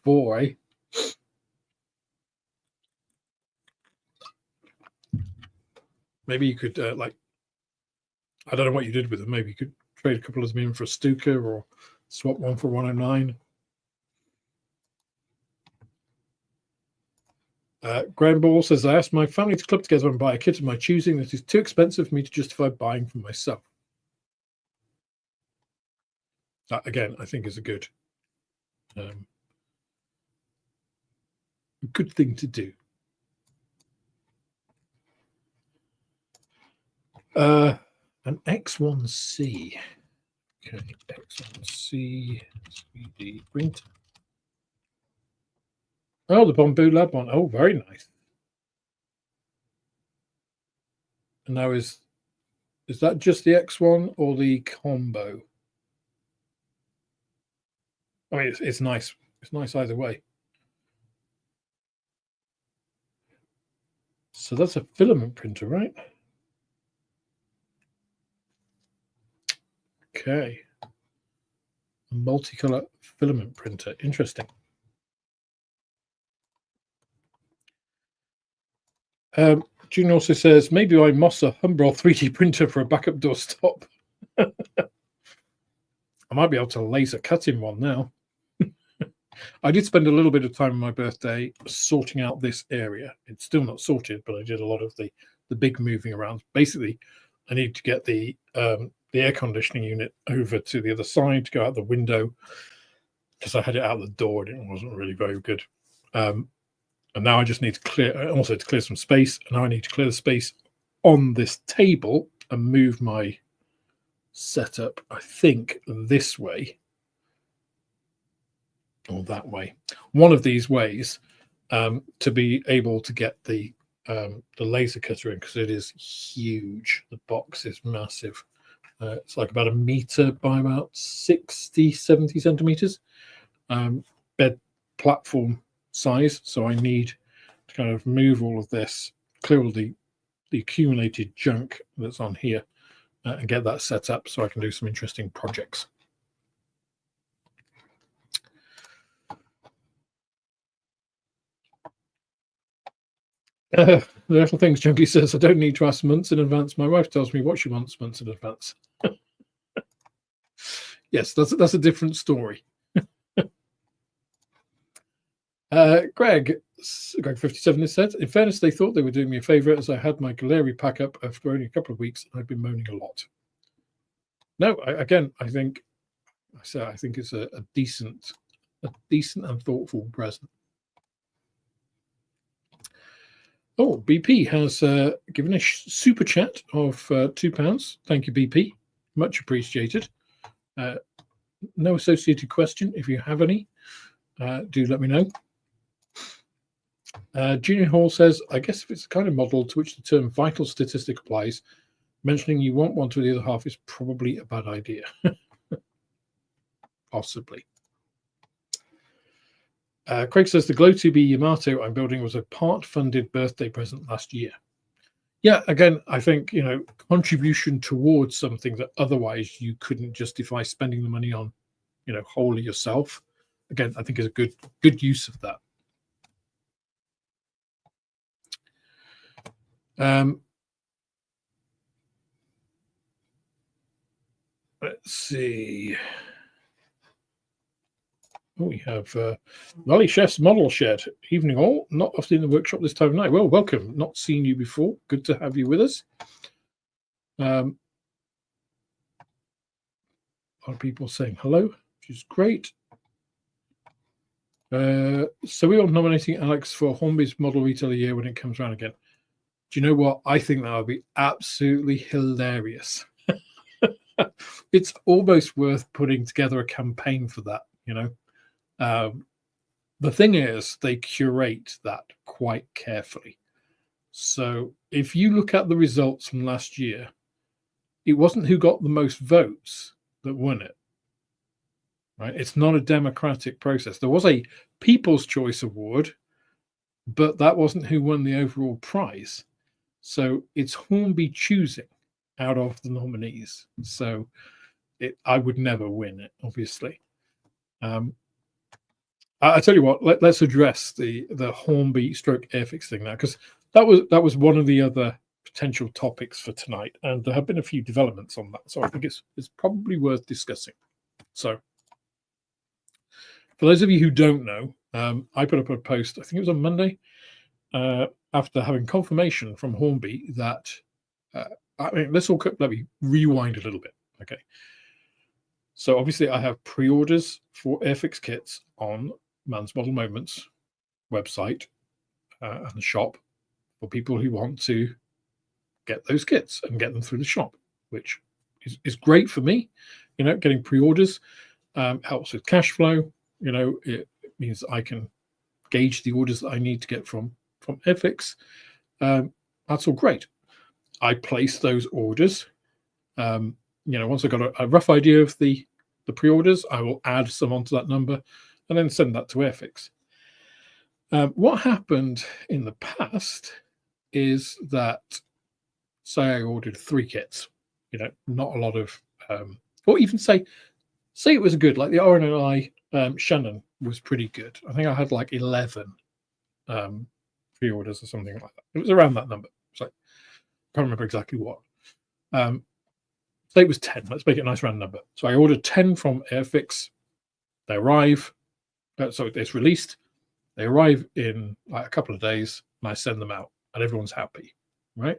4, eh? Maybe you could, like, I don't know what you did with them. Maybe you could trade a couple of them in for a Stuka or swap one for 109. Graham Ball says, I asked my family to club together and buy a kit of my choosing that is too expensive for me to justify buying for myself. That, again, I think is a good thing to do. An X1C. Okay, X1C 3D printer. Oh, the Bamboo Lab one. Oh, very nice. And now is that just the X1 or the combo? I mean, it's nice. It's nice either way. So that's a filament printer, right? Okay. A multicolor filament printer. Interesting. June also says, maybe I must a Humbrol 3D printer for a backup doorstop. I might be able to laser cut in one now. I did spend a little bit of time on my birthday sorting out this area. It's still not sorted, but I did a lot of the big moving around. Basically, I need to get the air conditioning unit over to the other side to go out the window because I had it out the door and it wasn't really very good. And now I just need to clear some space. And now I need to clear the space on this table and move my setup, I think, this way or that way. One of these ways to be able to get the laser cutter in, because it is huge. The box is massive. It's like about 1 meter by about 60, 70 centimeters. Bed platform size. So I need to kind of move all of this, clear all the accumulated junk that's on here, and get that set up so I can do some interesting projects. The little things, Junkie says, I don't need to ask months in advance. My wife tells me what she wants months in advance. Yes, that's a different story. Greg 57 has said, in fairness, they thought they were doing me a favor as I had my Galeri pack up after only a couple of weeks and I've been moaning a lot. No, I think it's a decent and thoughtful present. Oh, BP has given a super chat of £2. Thank you, BP. Much appreciated. No associated question. If you have any, do let me know. Junior Hall says, I guess if it's the kind of model to which the term vital statistic applies, mentioning you want one to the other half is probably a bad idea. Possibly. Craig says the Glow 2B Yamato I'm building was a part-funded birthday present last year. Yeah, again, I think, contribution towards something that otherwise you couldn't justify spending the money on, wholly yourself. Again, I think is a good use of that. Let's see. We have Valley Chef's Model Shed. Evening all. Not often in the workshop this time of night. Well, welcome. Not seen you before. Good to have you with us. A lot of people saying hello, which is great. So we are nominating Alex for Hornby's Model Retailer Year when it comes around again. Do you know what? I think that would be absolutely hilarious. It's almost worth putting together a campaign for that, The thing is, they curate that quite carefully. So if you look at the results from last year, it wasn't who got the most votes that won it. Right? It's not a democratic process. There was a People's Choice Award, but that wasn't who won the overall prize. So it's Hornby choosing out of the nominees. So I would never win it, obviously. I tell you what, let's address the Hornby stroke Airfix thing now, because that was one of the other potential topics for tonight, and there have been a few developments on that. So I think it's probably worth discussing. So for those of you who don't know, I put up a post, I think it was on Monday, after having confirmation from Hornby that, let me rewind a little bit. Okay. So obviously I have pre-orders for Airfix kits on Man's Model Moments website and the shop for people who want to get those kits and get them through the shop, which is great for me. Getting pre-orders helps with cash flow. It means I can gauge the orders that I need to get from Airfix. That's all great. I place those orders. Once I've got a rough idea of the pre-orders, I will add some onto that number and then send that to Airfix. What happened in the past is that, say I ordered 3 kits, not a lot of, or even say it was good, like the RNLI Shannon was pretty good. I think I had like 11 pre-orders or something like that. It was around that number. So I can't remember exactly what. Say it was 10. Let's make it a nice round number. So I ordered 10 from Airfix. They arrive. So it's released. They arrive in like a couple of days, and I send them out, and everyone's happy, right?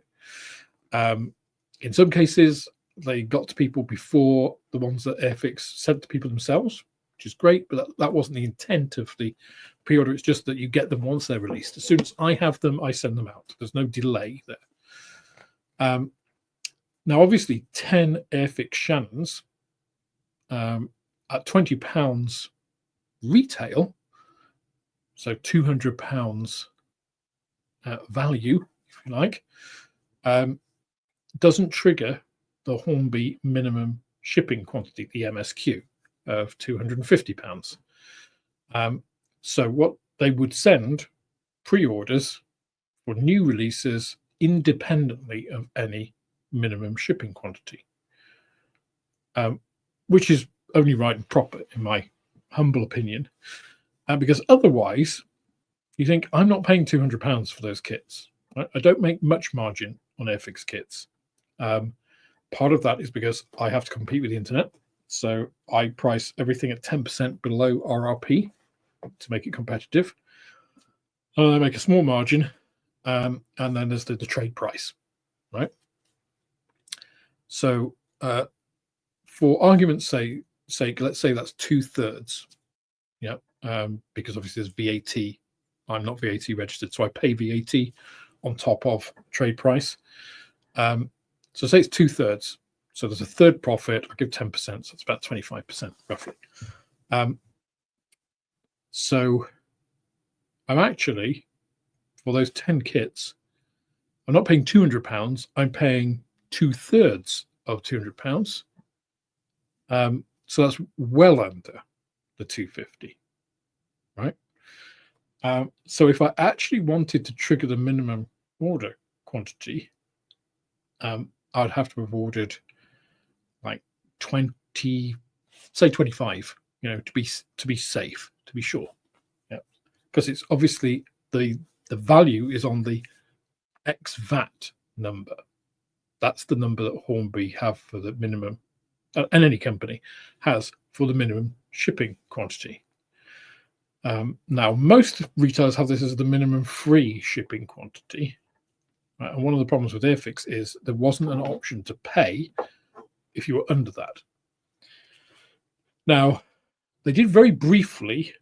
In some cases, they got to people before the ones that Airfix sent to people themselves, which is great, but that wasn't the intent of the pre-order. It's just that you get them once they're released. As soon as I have them, I send them out. There's no delay there. Now, obviously, 10 Airfix Shannons at £20 retail, so £200 value, if you like, doesn't trigger the Hornby minimum shipping quantity, the MSQ, of £250. So what they would send pre-orders for new releases independently of any minimum shipping quantity, which is only right and proper in my humble opinion, because otherwise you think, I'm not paying £200 for those kits. Right? I don't make much margin on Airfix kits. Part of that is because I have to compete with the internet, so I price everything at 10% below RRP to make it competitive. I make a small margin, and then there's the trade price, right? So for argument's sake, let's say that's 2/3. Yeah, because obviously there's VAT. I'm not VAT registered, so I pay VAT on top of trade price. So say it's 2/3. So there's a third profit. I give 10%, so it's about 25% roughly. So I'm actually, for those 10 kits, I'm not paying £200. I'm paying 2/3 of £200. So that's well under the 250, right? So if I actually wanted to trigger the minimum order quantity, I'd have to have ordered like 20, say 25, to be safe, to be sure. Yeah, because it's obviously the value is on the ex-VAT number. That's the number that Hornby have for the minimum, and any company has for the minimum shipping quantity. Now, most retailers have this as the minimum free shipping quantity. Right? And one of the problems with Airfix is there wasn't an option to pay if you were under that. Now, they did very briefly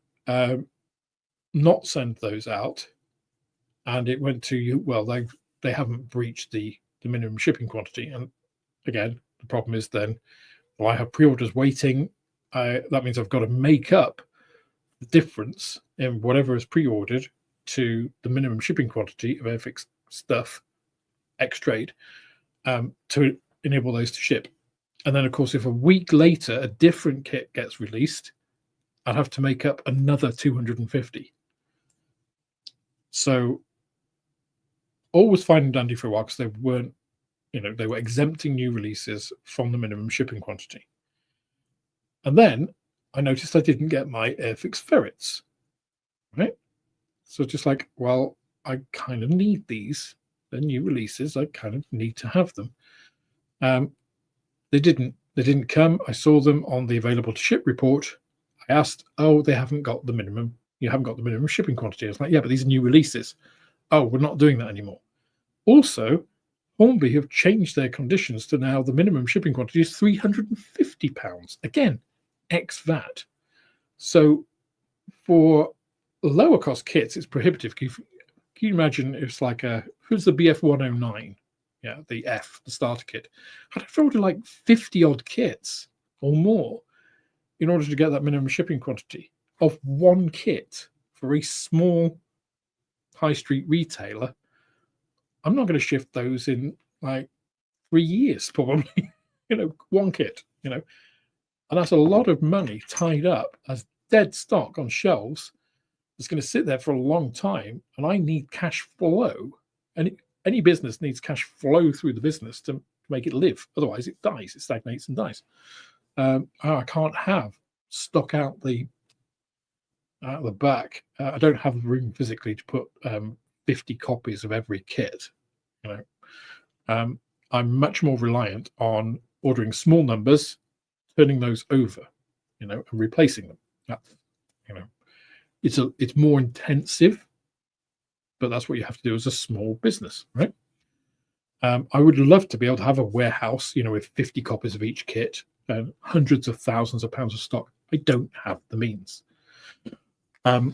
not send those out, and it went to, well, they haven't breached the minimum shipping quantity. And again, the problem is then, well, I have pre-orders waiting. That means I've got to make up the difference in whatever is pre-ordered to the minimum shipping quantity of Airfix stuff, X-Trade, to enable those to ship. And then, of course, if a week later a different kit gets released, I'd have to make up another 250. So all was fine and dandy for a while because they weren't, they were exempting new releases from the minimum shipping quantity. And then I noticed I didn't get my Airfix ferrets, right? So just like, well, I kind of need these. They're new releases. I kind of need to have them. They didn't come. I saw them on the available to ship report. I asked, they haven't got the minimum. You haven't got the minimum shipping quantity. I was like, yeah, but these are new releases. Oh, we're not doing that anymore. Also, Hornby have changed their conditions to now the minimum shipping quantity is £350. Again, ex-VAT. So for lower cost kits, it's prohibitive. Can you imagine if it's like who's the BF 109? yeah, the F, the starter kit. I'd have to order like 50 odd kits or more in order to get that minimum shipping quantity of one kit for a small high street retailer. I'm not going to shift those in like 3 years, probably, one kit, and that's a lot of money tied up as dead stock on shelves. It's going to sit there for a long time, and I need cash flow. And any business needs cash flow through the business to make it live. Otherwise, it dies, it stagnates and dies. I can't have stock out the back. I don't have the room physically to put 50 copies of every kit. I'm much more reliant on ordering small numbers, turning those over, and replacing them. That's, it's more intensive, but that's what you have to do as a small business, right? I would love to be able to have a warehouse, with 50 copies of each kit and hundreds of thousands of pounds of stock. I don't have the means. I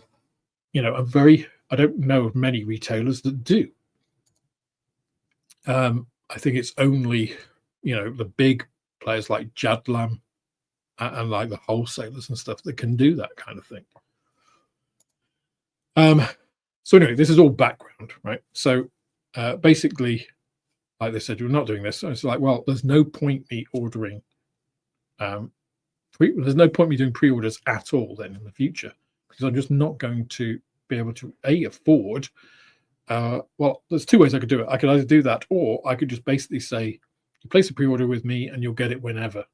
don't know of many retailers that do. I think it's only, the big players like Jadlam and like the wholesalers and stuff that can do that kind of thing. So anyway, this is all background, right? So basically, like they said, you're not doing this. So it's like, well, there's no point me ordering. There's no point me doing pre-orders at all then in the future, because I'm just not going to be able to afford. Well, there's two ways I could do it. I could either do that, or I could just basically say, you place a pre-order with me and you'll get it whenever,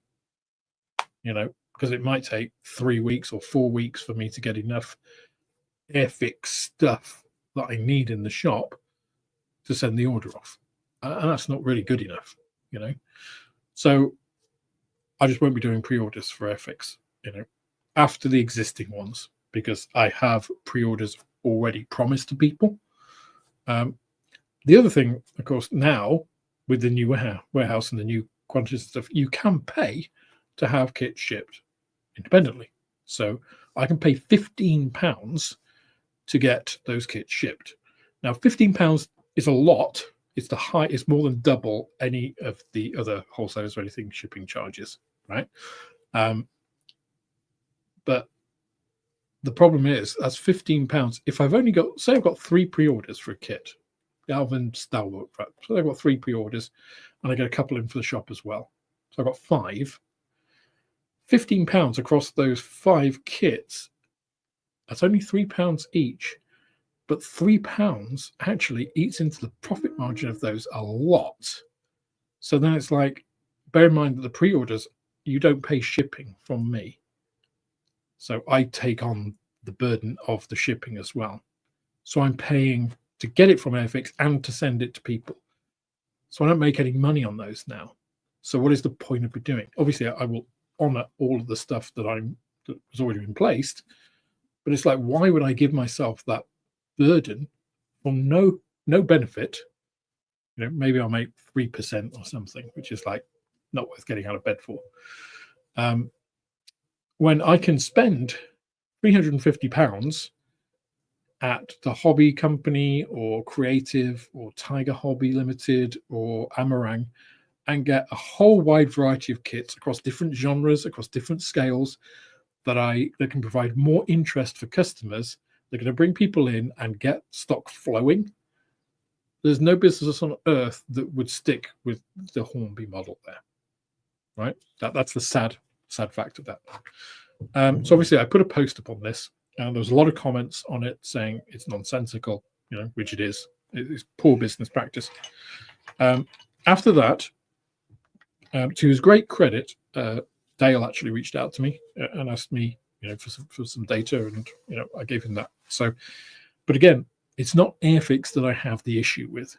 because it might take 3 weeks or 4 weeks for me to get enough Airfix stuff that I need in the shop to send the order off. And that's not really good enough, So I just won't be doing pre-orders for Airfix, after the existing ones, because I have pre-orders already promised to people. The other thing, of course, now with the new warehouse and the new quantities of stuff, you can pay to have kits shipped independently. So I can pay £15 to get those kits shipped. Now, £15 is a lot. It's more than double any of the other wholesalers or anything shipping charges, right? But the problem is that's £15. If I've only got, say I've got 3 pre-orders for a kit, Alvin Stalwart, right? So I've got 3 pre-orders and I get a couple in for the shop as well. So I've got 5. £15 across those 5 kits, that's only £3 each. But £3 actually eats into the profit margin of those a lot. So then it's like, bear in mind that the pre-orders, you don't pay shipping from me. So I take on the burden of the shipping as well. So I'm paying to get it from Airfix and to send it to people. So I don't make any money on those now. So what is the point of me doing? Obviously, I will honor all of the stuff that was already been placed. But it's like, why would I give myself that burden for no benefit? Maybe I'll make 3% or something, which is like not worth getting out of bed for. When I can spend £350 at the hobby company or creative or Tiger Hobby Limited or Amarang and get a whole wide variety of kits across different genres, across different scales that can provide more interest for customers. They're going to bring people in and get stock flowing. There's no business on earth that would stick with the Hornby model there, right? That's the sad fact of that. So obviously I put a post up on this, and there was a lot of comments on it saying it's nonsensical, which it is. It's poor business practice. After that, to his great credit, Dale actually reached out to me and asked me, for some data, and I gave him that. So, but again, it's not Airfix that I have the issue with.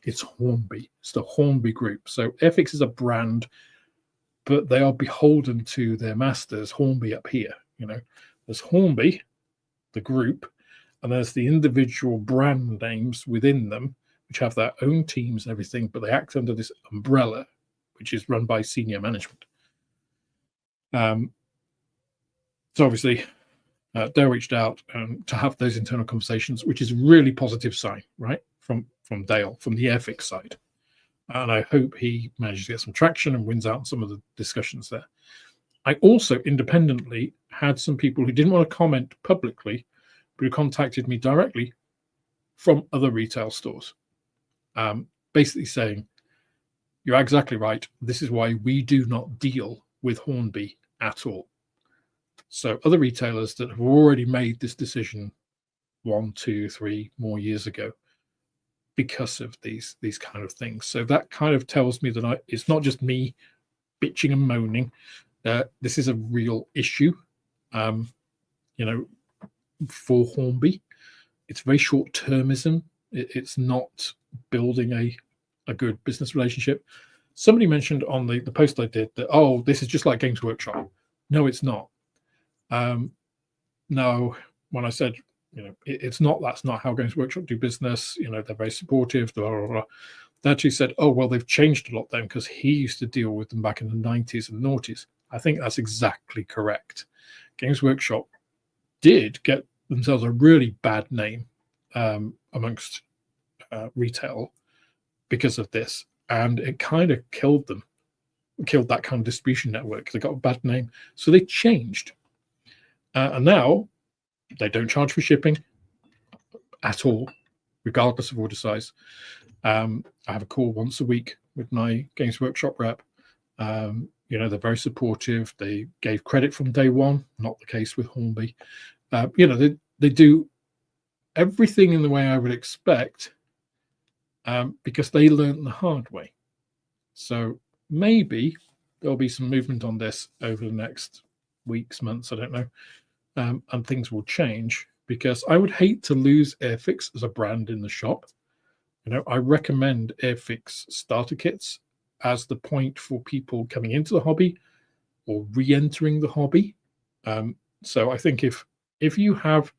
It's Hornby. It's the Hornby group. So Airfix is a brand, but they are beholden to their masters, Hornby up here. There's Hornby, the group, and there's the individual brand names within them, which have their own teams and everything, but they act under this umbrella, which is run by senior management. So obviously, Dale reached out to have those internal conversations, which is a really positive sign, right? From Dale, from the Airfix side. And I hope he manages to get some traction and wins out on some of the discussions there. I also independently had some people who didn't want to comment publicly, but who contacted me directly from other retail stores, basically saying, you're exactly right. This is why we do not deal with Hornby at all. So other retailers that have already made this decision 1, 2, 3 more years ago because of these kind of things. So that kind of tells me that it's not just me bitching and moaning. This is a real issue, for Hornby. It's very short-termism. It's not building a good business relationship. Somebody mentioned on the post I did that, oh, this is just like Games Workshop. No, it's not. No, when I said, it's not, that's not how Games Workshop do business. They're very supportive, blah, blah, blah. They actually said, oh, well, they've changed a lot then because he used to deal with them back in the 90s and noughties. I think that's exactly correct. Games Workshop did get themselves a really bad name amongst retail because of this. And it kind of killed them, killed that kind of distribution network. They got a bad name. So they changed. And now they don't charge for shipping at all, regardless of order size. I have a call once a week with my Games Workshop rep. They're very supportive. They gave credit from day one, not the case with Hornby. They do everything in the way I would expect because they learned the hard way. So maybe there'll be some movement on this over the next weeks, months, I don't know. And things will change because I would hate to lose Airfix as a brand in the shop. I recommend Airfix starter kits as the point for people coming into the hobby or re-entering the hobby. So I think if you have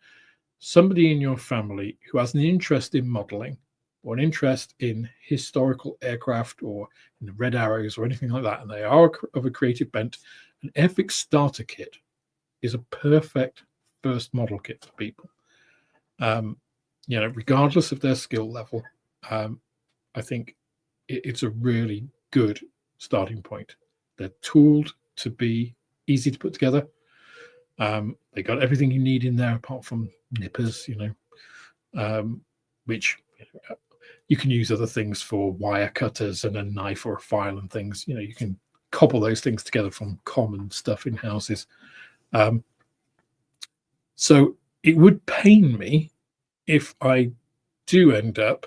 somebody in your family who has an interest in modeling or an interest in historical aircraft or in the Red Arrows or anything like that, and they are of a creative bent, an Airfix starter kit is a perfect first model kit for people. Regardless of their skill level, I think it's a really good starting point. They're tooled to be easy to put together. They got everything you need in there apart from nippers, which you can use other things for, wire cutters and a knife or a file and things. You can cobble those things together from common stuff in houses. So it would pain me if I do end up,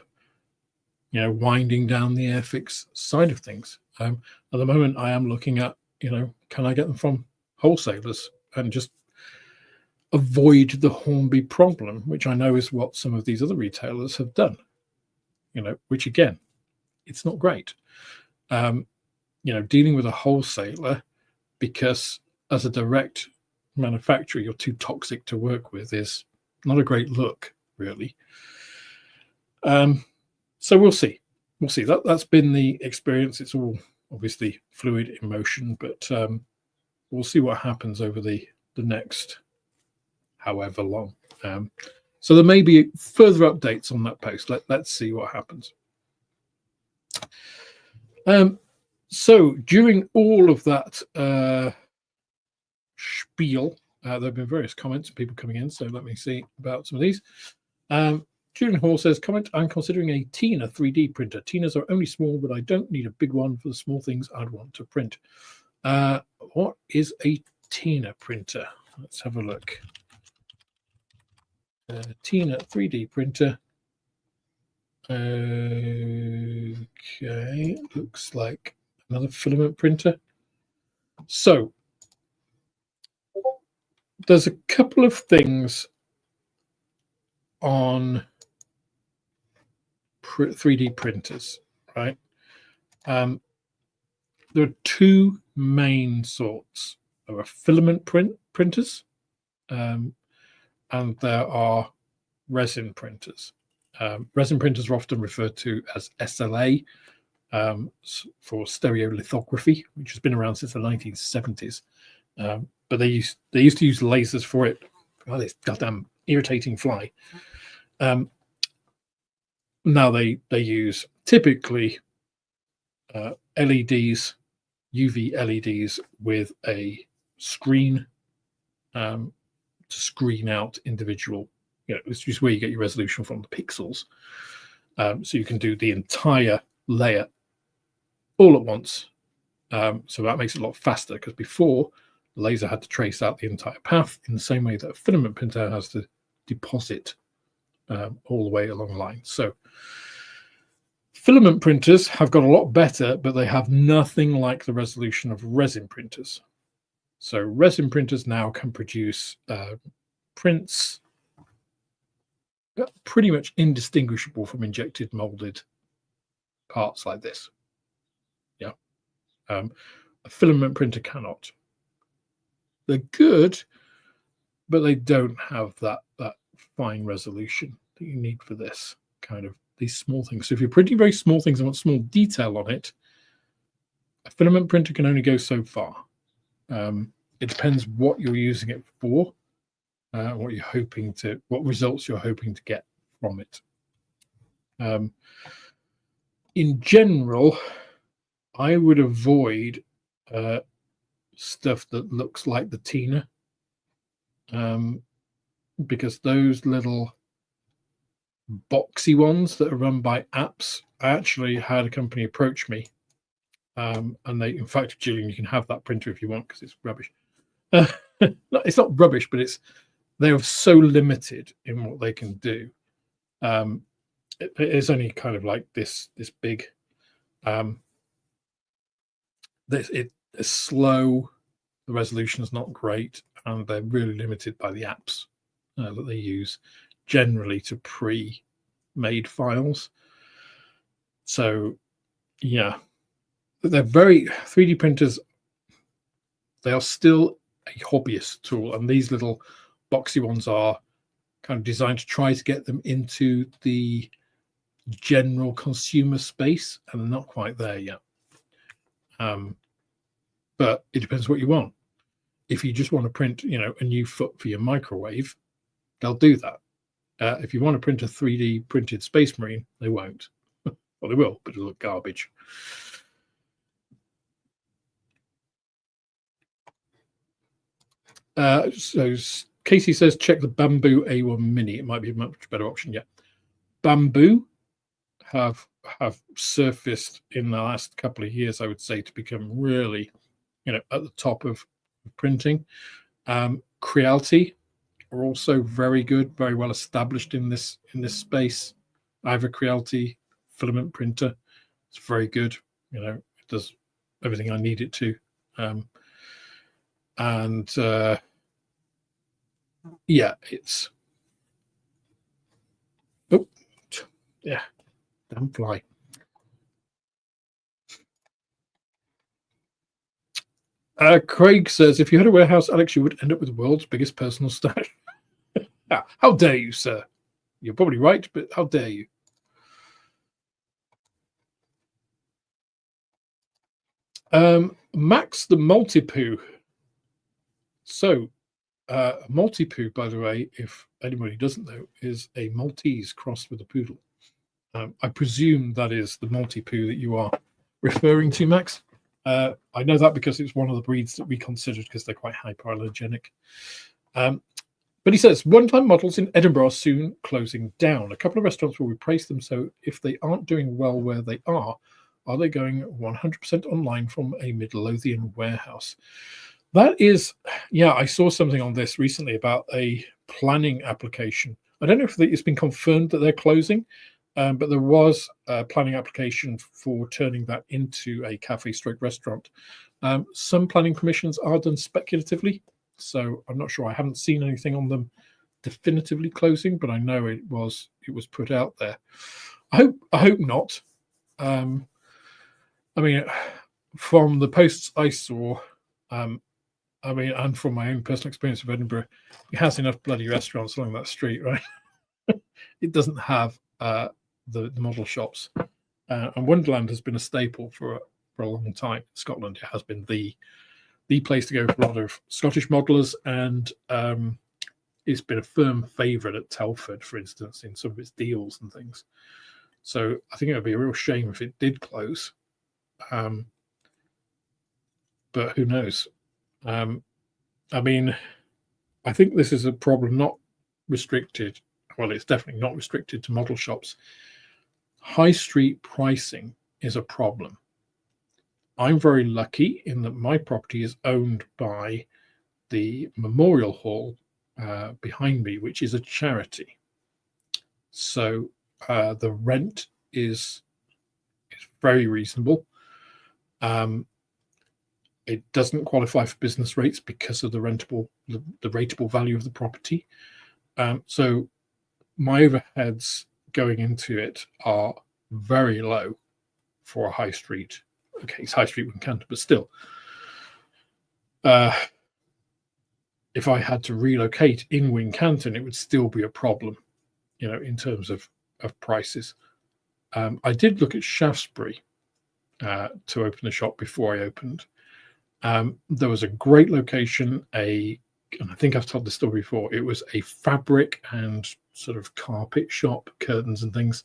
winding down the Airfix side of things. At the moment, I am looking at, can I get them from wholesalers and just avoid the Hornby problem, which I know is what some of these other retailers have done, which again, it's not great. Dealing with a wholesaler because as a direct manufacturer, you're too toxic to work with is not a great look, really. So we'll see. That's been the experience. It's all obviously fluid emotion, but we'll see what happens over the next however long. So there may be further updates on that post. Let's see what happens. So during all of that spiel, there have been various comments and people coming in. So let me see about some of these. Julian Hall says, comment, I'm considering a Tina 3D printer. Tinas are only small, but I don't need a big one for the small things I'd want to print. What is a Tina printer? Let's have a look. Tina 3D printer. Okay, looks like another filament printer. So there's a couple of things on 3D printers, right? There are two main sorts. There are filament printers, and there are resin printers. Resin printers are often referred to as SLA for stereolithography, which has been around since the 1970s. But they used to use lasers for it. Oh, this goddamn irritating fly. Now they use typically LEDs, UV LEDs with a screen to screen out individual. It's just where you get your resolution from, the pixels. So you can do the entire layer all at once. So that makes it a lot faster, because before the laser had to trace out the entire path in the same way that a filament printer has to deposit all the way along the line. So filament printers have got a lot better, but they have nothing like the resolution of resin printers. So resin printers now can produce prints pretty much indistinguishable from injected molded parts like this. Yeah. A filament printer cannot. They're good, but they don't have that fine resolution that you need for this kind of these small things. So if you're printing very small things and want small detail on it, a filament printer can only go so far. It depends what you're using it for, what results you're hoping to get from it. In general, I would avoid stuff that looks like the Tina, because those little boxy ones that are run by apps, I actually had a company approach me, and they, in fact, Julian, you can have that printer if you want, because it's rubbish. It's not rubbish, but they're so limited in what they can do. It is only kind of like this big. It's slow. The resolution is not great, and they're really limited by the apps that they use, generally to pre-made files. So, yeah, they're very 3D printers. They are still a hobbyist tool, and these little boxy ones are kind of designed to try to get them into the general consumer space, and they're not quite there yet. But it depends what you want. If you just want to print, a new foot for your microwave, they'll do that. If you want to print a 3D printed Space Marine, they won't. Well, they will, but it'll look garbage. So Casey says, check the Bamboo A1 Mini. It might be a much better option. Yeah. Bamboo have surfaced in the last couple of years, I would say, to become really, at the top of printing. Creality are also very good, very well established in this space. I have a Creality filament printer. It's very good. It does everything I need it to. Yeah, it's damn fly. Craig says, if you had a warehouse, Alex, you would end up with the world's biggest personal stash. How dare you, sir? You're probably right, but how dare you? Max the Multi-Poo. So, Multi-Poo, by the way, if anybody doesn't know, is a Maltese crossed with a poodle. I presume that is the Multi-Poo that you are referring to, Max. I know that because it's one of the breeds that we considered, because they're quite hypoallergenic. But he says, one-time models in Edinburgh are soon closing down. A couple of restaurants will replace them. So if they aren't doing well where they are they going 100% online from a Midlothian warehouse? That is, I saw something on this recently about a planning application. I don't know if it's been confirmed that they're closing, but there was a planning application for turning that into a cafe/restaurant. Some planning permissions are done speculatively, so I'm not sure. I haven't seen anything on them definitively closing, but I know it was put out there. I hope not. From the posts I saw, and from my own personal experience of Edinburgh, it has enough bloody restaurants along that street, right? It doesn't have the model shops, and Wonderland has been a staple for a long time. In Scotland, it has been the place to go for a lot of Scottish modelers, and it's been a firm favourite at Telford, for instance, in some of its deals and things. So I think it would be a real shame if it did close. But who knows? I mean, I think this is a problem not restricted. Well, it's definitely not restricted to model shops. High street pricing is a problem. I'm very lucky in that my property is owned by the Memorial Hall behind me, which is a charity. So the rent is very reasonable. It doesn't qualify for business rates because of the rateable value of the property. So my overheads going into it are very low for a high street. Okay, it's high street Wincanton, but still. If I had to relocate in Wincanton, it would still be a problem, in terms of prices. I did look at Shaftesbury to open a shop before I opened. There was a great location, and I think I've told the story before. It was a fabric and sort of carpet shop, curtains and things.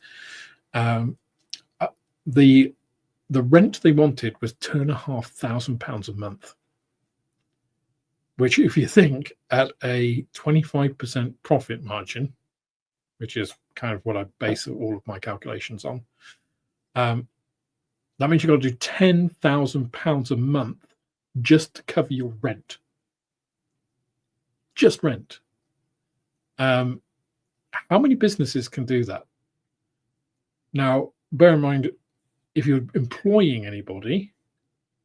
The rent they wanted was £2,500 a month, which, if you think at a 25% profit margin, which is kind of what I base all of my calculations on, that means you've got to do £10,000 a month just to cover your rent. Just rent. How many businesses can do that? Now, bear in mind, if you're employing anybody,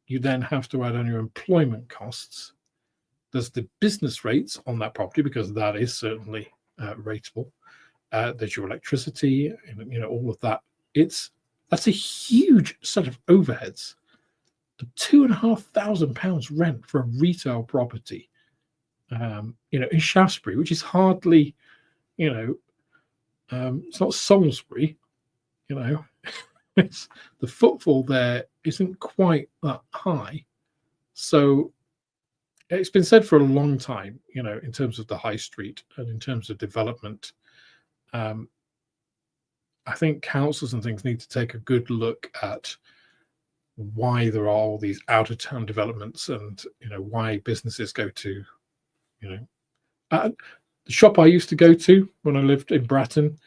you then have to add on your employment costs. There's the business rates on that property, because that is certainly rateable. There's your electricity, and all of that. That's a huge set of overheads. The £2,500 rent for a retail property, in Shaftesbury, which is hardly, it's not Salisbury, it's the footfall there isn't quite that high. So it's been said for a long time, in terms of the high street and in terms of development. I think councils and things need to take a good look at why there are all these out of town developments, and why businesses go to, the shop I used to go to when I lived in Bratton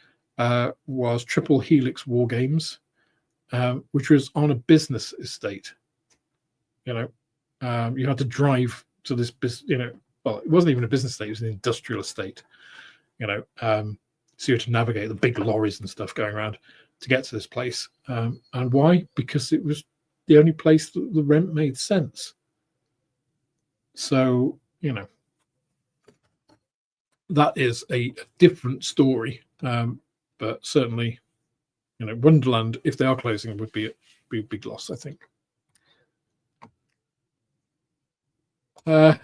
was Triple Helix War Games, which was on a business estate. You had to drive to this well, it wasn't even a business estate, it was an industrial estate. So you had to navigate the big lorries and stuff going around to get to this place. And why? Because it was the only place that the rent made sense. So, that is a different story. But certainly, Wonderland, if they are closing, would be a big loss, I think.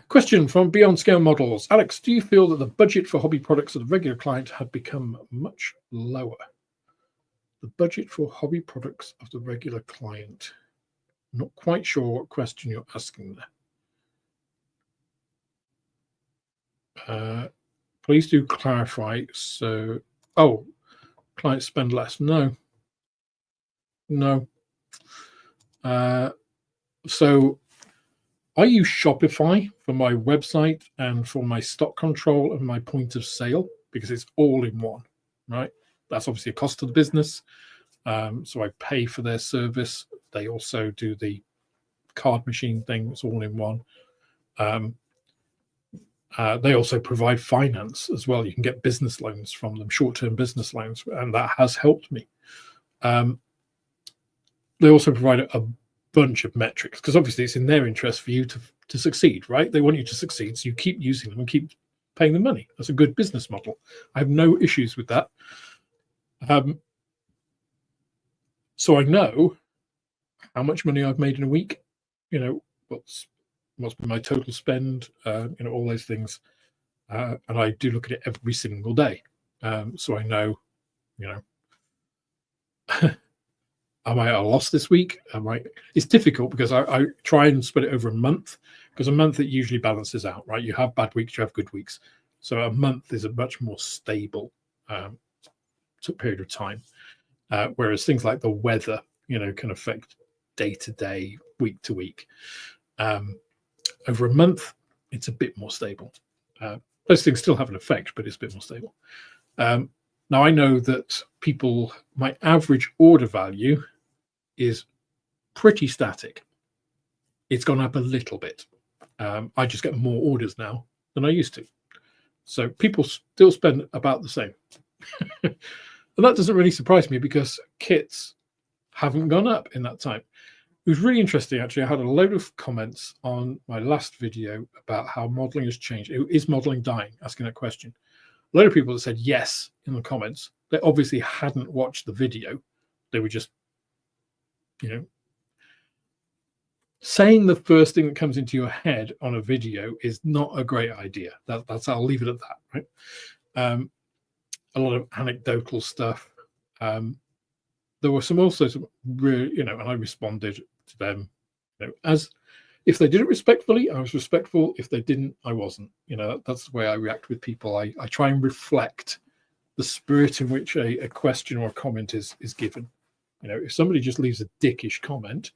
Question from Beyond Scale Models. Alex, do you feel that the budget for hobby products of the regular client had become much lower? The budget for hobby products of the regular client. Not quite sure what question you're asking there. Please do clarify. So, clients spend less. No. So I use Shopify for my website and for my stock control and my point of sale, because it's all in one, right? That's obviously a cost to the business. So I pay for their service. They also do the card machine thing. It's all in one. They also provide finance as well. You can get business loans from them, short-term business loans, and that has helped me. They also provide a bunch of metrics, because obviously it's in their interest for you to succeed, right? They want you to succeed, so you keep using them and keep paying them money. That's a good business model. I have no issues with that. So I know how much money I've made in a week, what's been my total spend, all those things. And I do look at it every single day. So I know, am I at a loss this week? It's difficult because I try and spread it over a month, because a month it usually balances out, right? You have bad weeks, you have good weeks. So a month is a much more stable period of time. Whereas things like the weather, can affect day to day, week to week. Over a month, it's a bit more stable. Those things still have an effect, but it's a bit more stable. Now I know that my average order value is pretty static. It's gone up a little bit. I just get more orders now than I used to. So people still spend about the same. And that doesn't really surprise me because kits haven't gone up in that time. It was really interesting, actually. I had a load of comments on my last video about how modeling has changed. Is modeling dying? Asking that question. A lot of people that said yes in the comments. They obviously hadn't watched the video. They were just, saying the first thing that comes into your head on a video is not a great idea. I'll leave it at that, right? A lot of anecdotal stuff. There were also some really, and I responded to them, as if they did it respectfully, I was respectful. If they didn't, I wasn't. That's the way I react with people. I try and reflect the spirit in which a question or a comment is given. If somebody just leaves a dickish comment,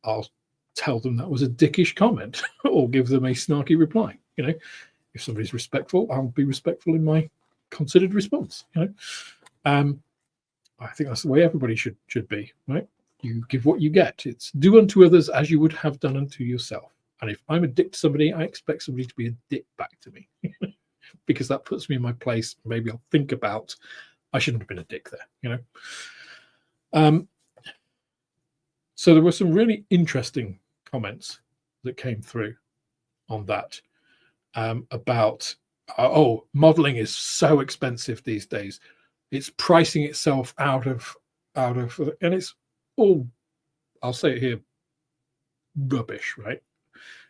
I'll tell them that was a dickish comment or give them a snarky reply. If somebody's respectful, I'll be respectful in my considered response. I think that's the way everybody should be, right? You give what you get. It's do unto others as you would have done unto yourself. And if I'm a dick to somebody, I expect somebody to be a dick back to me because that puts me in my place. Maybe I'll think about, I shouldn't have been a dick there, So there were some really interesting comments that came through on that about, modeling is so expensive these days. It's pricing itself out of, and it's all, I'll say it here, rubbish, right?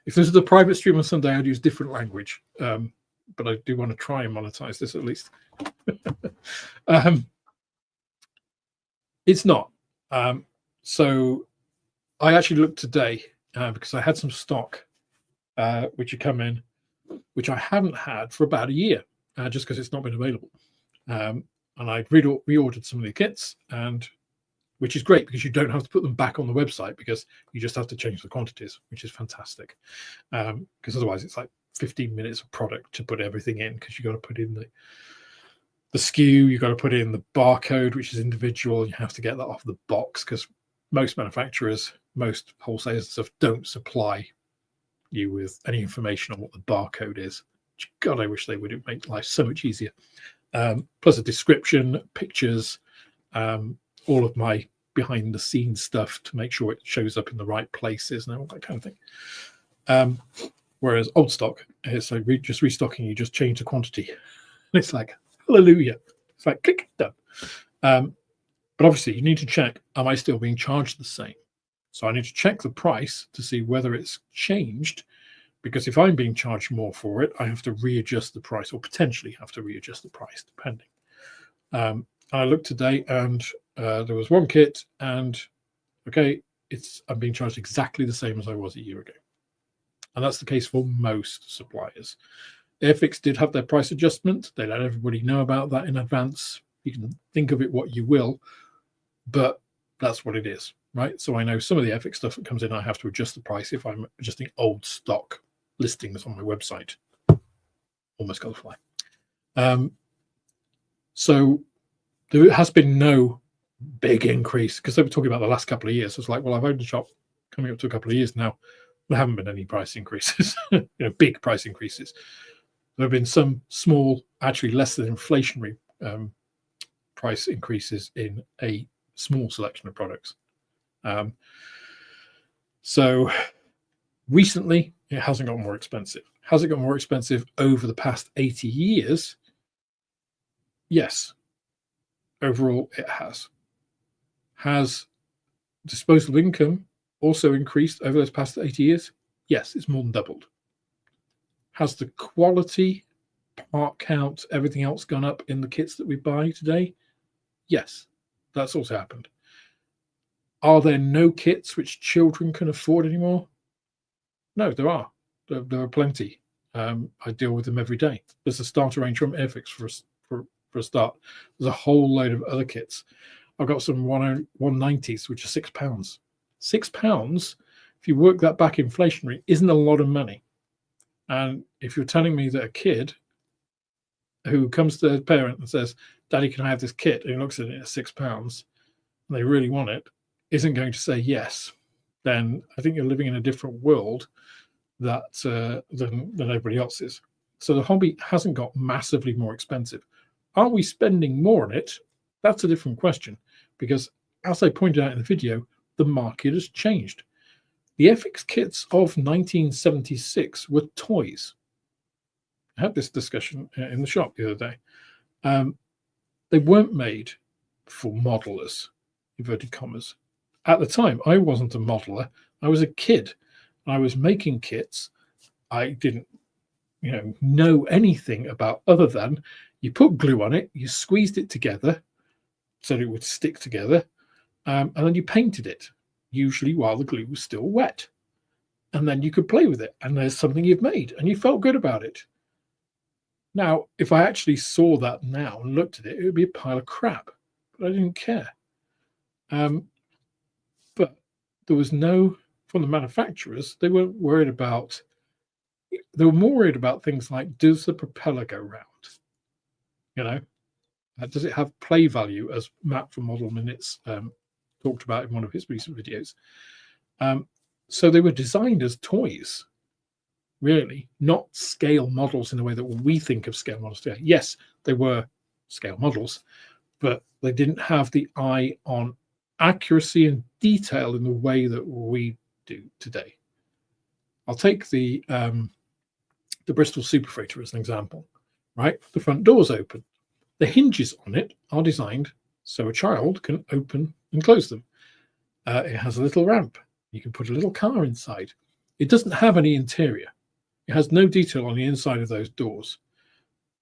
If this is a private stream on Sunday, I'd use different language, but I do want to try and monetize this at least. It's not. So I actually looked today because I had some stock which had come in, which I haven't had for about a year, just because it's not been available. And I'd reordered some of the kits, and which is great because you don't have to put them back on the website because you just have to change the quantities, which is fantastic. Because otherwise it's like 15 minutes of product to put everything in, because you got to put in the SKU, you got to put in the barcode, which is individual. You have to get that off the box because most manufacturers, most wholesalers and stuff don't supply you with any information on what the barcode is. God, I wish they would. It make life so much easier. Plus a description, pictures, all of my behind the scenes stuff to make sure it shows up in the right places and all that kind of thing. Whereas old stock, it's like just restocking, you just change the quantity. It's like, hallelujah. It's like, click, done. But obviously you need to check, am I still being charged the same? So I need to check the price to see whether it's changed, because if I'm being charged more for it, I have to readjust the price, or potentially have to readjust the price, depending. I looked today and there was one kit, and okay, I'm being charged exactly the same as I was a year ago. And that's the case for most suppliers. Airfix did have their price adjustment. They let everybody know about that in advance. You can think of it what you will, but that's what it is, right? So I know some of the Airfix stuff that comes in, I have to adjust the price if I'm adjusting old stock listings on my website. Almost got the fly. So there has been no big increase, because they were talking about the last couple of years. So it's like, well, I've owned the shop coming up to a couple of years now. There haven't been any price increases, big price increases. There have been some small, actually less than inflationary price increases in a small selection of products. So recently, it hasn't got more expensive. Has it got more expensive over the past 80 years? Yes. Overall, it has. Has disposable income also increased over those past 80 years? Yes, it's more than doubled. Has the quality, part count, everything else gone up in the kits that we buy today? Yes, that's also happened. Are there no kits which children can afford anymore? No, there are. There are plenty. I deal with them every day. There's a starter range from Airfix for a start. There's a whole load of other kits. I've got some 190s, which are £6. £6, if you work that back inflationary, isn't a lot of money. And if you're telling me that a kid who comes to their parent and says, Daddy, can I have this kit? And he looks at it at £6 and they really want it, isn't going to say yes, then I think you're living in a different world than everybody else is. So the hobby hasn't got massively more expensive. Are we spending more on it? That's a different question, because as I pointed out in the video, the market has changed. The Airfix kits of 1976 were toys. I had this discussion in the shop the other day. They weren't made for modelers, inverted commas. At the time, I wasn't a modeler. I was a kid. I was making kits. I didn't, know anything about other than you put glue on it, you squeezed it together so that it would stick together, and then you painted it, usually while the glue was still wet. And then you could play with it, and there's something you've made, and you felt good about it. Now, if I actually saw that now and looked at it, it would be a pile of crap, but I didn't care. But there was no, from the manufacturers, they weren't worried about, they were more worried about things like, does the propeller go round? Does it have play value, as Matt from Model Minutes talked about in one of his recent videos? So they were designed as toys, really, not scale models in the way that we think of scale models today. Yes, they were scale models, but they didn't have the eye on accuracy and detail in the way that we do today. I'll take the Bristol Super Freighter as an example, right? The front door's open. The hinges on it are designed so a child can open and close them. It has a little ramp. You can put a little car inside. It doesn't have any interior. It has no detail on the inside of those doors.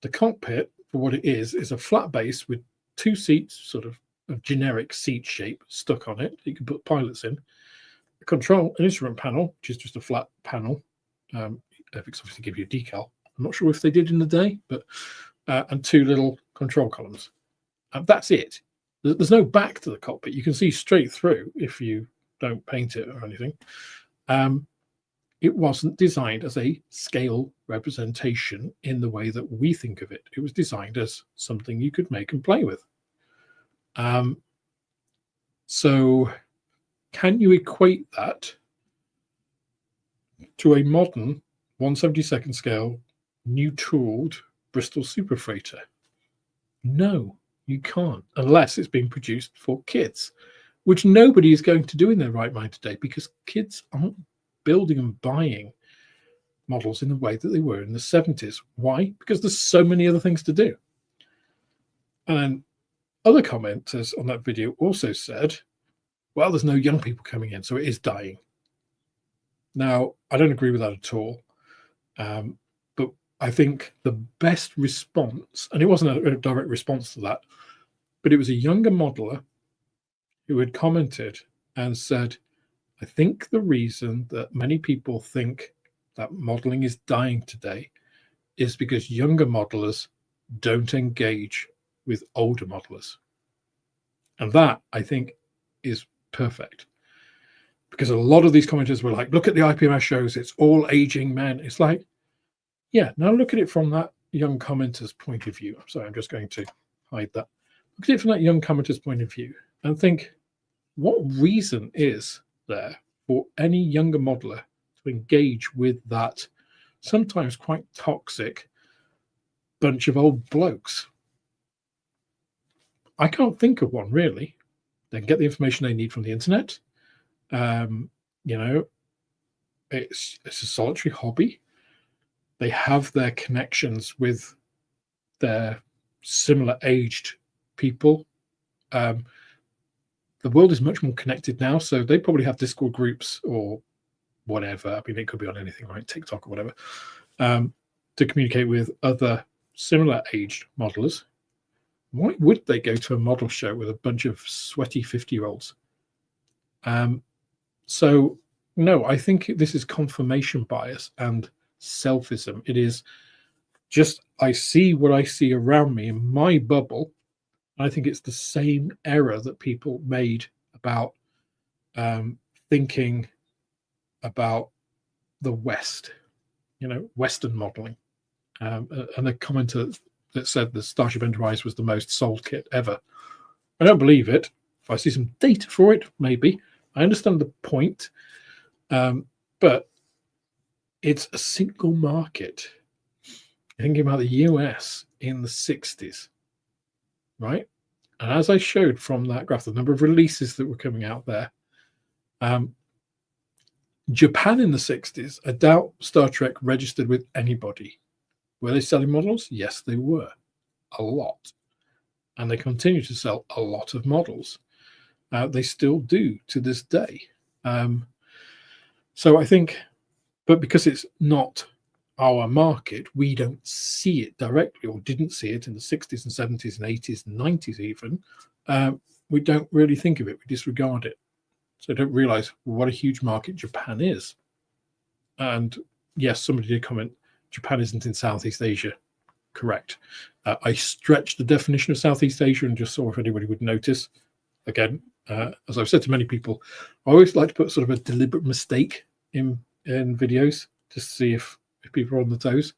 The cockpit, for what it is a flat base with two seats, sort of generic seat shape, stuck on it. You can put pilots in. An instrument panel, which is just a flat panel. Airfix obviously give you a decal. I'm not sure if they did in the day, but and two little control columns. That's it. There's no back to the cockpit. You can see straight through if you don't paint it or anything. It wasn't designed as a scale representation in the way that we think of it. It was designed as something you could make and play with. So can you equate that to a modern 1/72 scale, new tooled Bristol Super Freighter? No, you can't, unless it's being produced for kids, which nobody is going to do in their right mind today, because kids aren't building and buying models in the way that they were in the 70s. Why? Because there's so many other things to do. And other commenters on that video also said, well, there's no young people coming in, so it is dying. Now, I don't agree with that at all. But I think the best response, and it wasn't a direct response to that, but it was a younger modeler who had commented and said, I think the reason that many people think that modeling is dying today is because younger modelers don't engage with older modelers. And that, I think, is perfect. Because a lot of these commenters were like, look at the IPMS shows, it's all aging men. It's like, yeah, now look at it from that young commenter's point of view. Sorry, I'm just going to hide that. Look at it from that young commenter's point of view and think, what reason is there for any younger modeler to engage with that sometimes quite toxic bunch of old blokes? I can't think of one, really. They can get the information they need from the internet. It's a solitary hobby. They have their connections with their similar aged people. The world is much more connected now, so they probably have Discord groups or whatever. I mean, it could be on anything, right? TikTok or whatever, to communicate with other similar aged modelers. Why would they go to a model show with a bunch of sweaty 50-year-olds? So, no, I think this is confirmation bias and selfism. It is just, I see what I see around me in my bubble. I think it's the same error that people made about thinking about the West, Western modeling. And a commenter that said the Starship Enterprise was the most sold kit ever. I don't believe it. If I see some data for it, maybe. I understand the point, but it's a single market. Thinking about the US in the 60s, right? And as I showed from that graph, the number of releases that were coming out there, Japan in the 60s, I doubt Star Trek registered with anybody. Were they selling models? Yes, they were. A lot. And they continue to sell a lot of models. They still do to this day. So I think, but because it's not our market, we don't see it directly, or didn't see it in the 60s and 70s and 80s and 90s even. We don't really think of it. We disregard it. So don't realize what a huge market Japan is. And yes, somebody did comment, Japan isn't in Southeast Asia. Correct. I stretched the definition of Southeast Asia and just saw if anybody would notice. Again, as I've said to many people, I always like to put sort of a deliberate mistake in videos just to see if people are on the toes.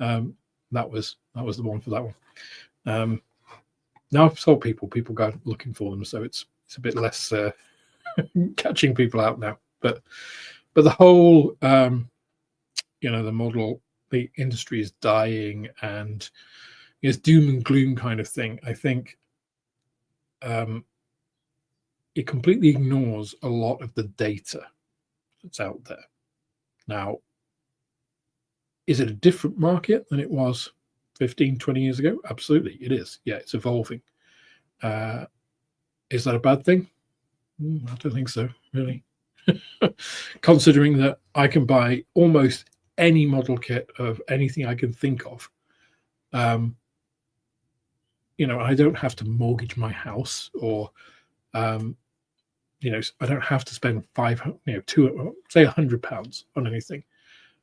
That was the one for that one. Now I've told people go looking for them, so it's a bit less catching people out now. But the whole the model, the industry is dying, and it's doom and gloom kind of thing. I think it completely ignores a lot of the data that's out there. Now, is it a different market than it was 15, 20 years ago? Absolutely, it is. Yeah, it's evolving. Is that a bad thing? I don't think so, really. Considering that I can buy almost any model kit of anything I can think of. I don't have to mortgage my house, or I don't have to spend say £100 on anything.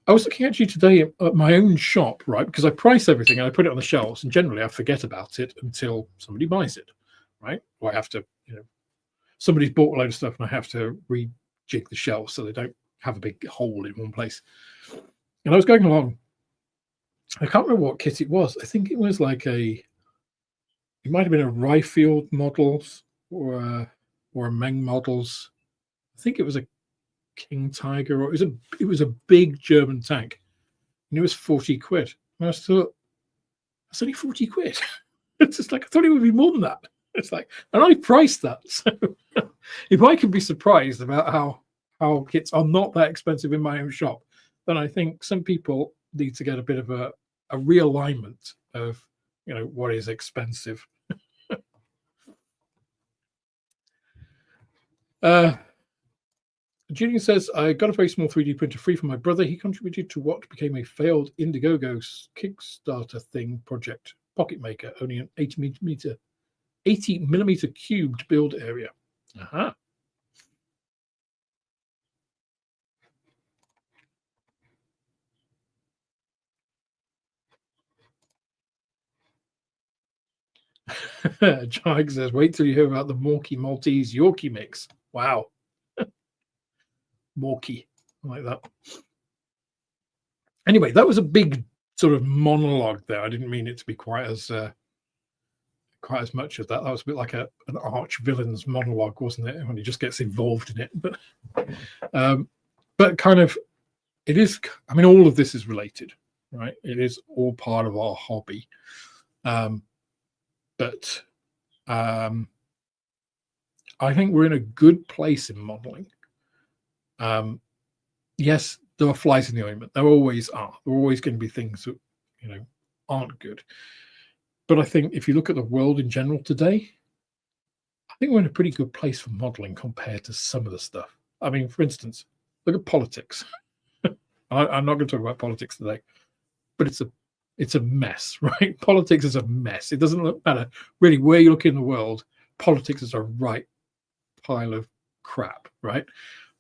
I was looking actually today at my own shop, right? Because I price everything and I put it on the shelves, and generally I forget about it until somebody buys it, right? Or I have to, somebody's bought a load of stuff and I have to rejig the shelves so they don't have a big hole in one place. And I was going along. I can't remember what kit it was. I think it was like it might have been a Ryefield models or a Meng models. I think it was a King Tiger, or it was a big German tank, and it was 40 quid. And I thought, that's only 40 quid. It's just like, I thought it would be more than that. It's like, and I priced that. So if I can be surprised about how kits are not that expensive in my own shop, then I think some people need to get a bit of a realignment of what is expensive. Julian says, I got a very small 3D printer free from my brother. He contributed to what became a failed Indiegogo Kickstarter thing project, Pocket Maker, only an 80 millimeter cubed build area. Aha. Jig says, wait till you hear about the Morky Maltese Yorkie mix. Wow. Morky. I like that. Anyway, that was a big sort of monologue there. I didn't mean it to be quite as much of that. That was a bit like an arch villain's monologue, wasn't it? When he just gets involved in it. But kind of, it is. I mean, all of this is related, right? It is all part of our hobby. But I think we're in a good place in modeling. Yes, there are flies in the ointment. There always are. There are always going to be things that aren't good. But I think if you look at the world in general today, I think we're in a pretty good place for modeling compared to some of the stuff. I mean, for instance, look at politics. I'm not going to talk about politics today, but it's a mess, right? Politics is a mess. It doesn't matter really where you look in the world. Politics is a right pile of crap, right?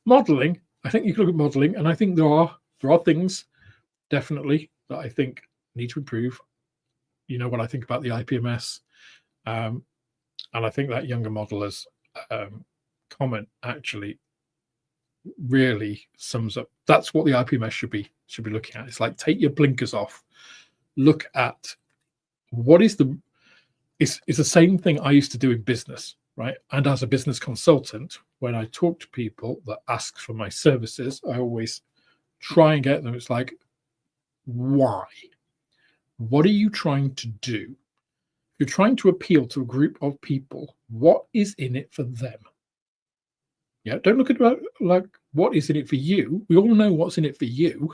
Modeling, I think you can look at modeling, and I think there are things definitely that I think need to improve. You know what I think about the IPMS, and I think that younger modelers comment actually really sums up. That's what the IPMS should be looking at. It's like, take your blinkers off, look at what is the. It's the same thing I used to do in business, right? And as a business consultant, when I talk to people that ask for my services, I always try and get them. It's like, why? What are you trying to do? You're trying to appeal to a group of people. What is in it for them? Yeah, don't look at like what is in it for you. We all know what's in it for you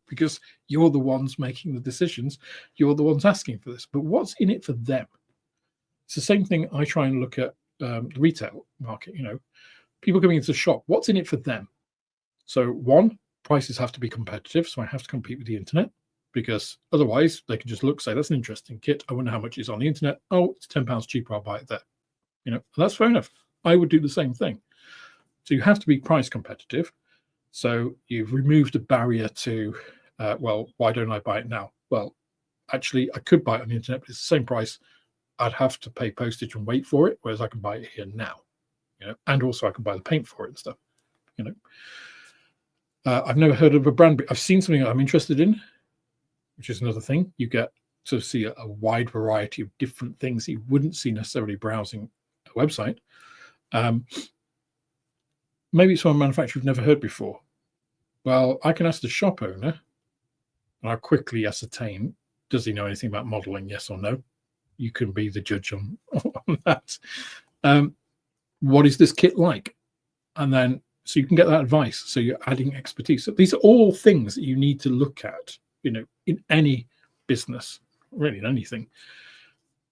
because you're the ones making the decisions. You're the ones asking for this. But what's in it for them? It's the same thing I try and look at the retail market. People coming into the shop. What's in it for them? So one, prices have to be competitive. So I have to compete with the internet, because otherwise they can just look, say, that's an interesting kit. I wonder how much it's on the internet. Oh, it's £10 cheaper. I'll buy it there. And that's fair enough. I would do the same thing. So you have to be price competitive. So you've removed a barrier to, well, why don't I buy it now? Well, actually, I could buy it on the internet, but it's the same price. I'd have to pay postage and wait for it, whereas I can buy it here now. And also I can buy the paint for it and stuff. I've never heard of a brand, but I've seen something that I'm interested in, which is another thing. You get to see a wide variety of different things that you wouldn't see necessarily browsing a website. Maybe it's from a manufacturer you've never heard before. Well, I can ask the shop owner, and I'll quickly ascertain, does he know anything about modeling, yes or no? You can be the judge on that. What is this kit like? And then, so you can get that advice. So you're adding expertise. So these are all things that you need to look at, in any business, really in anything.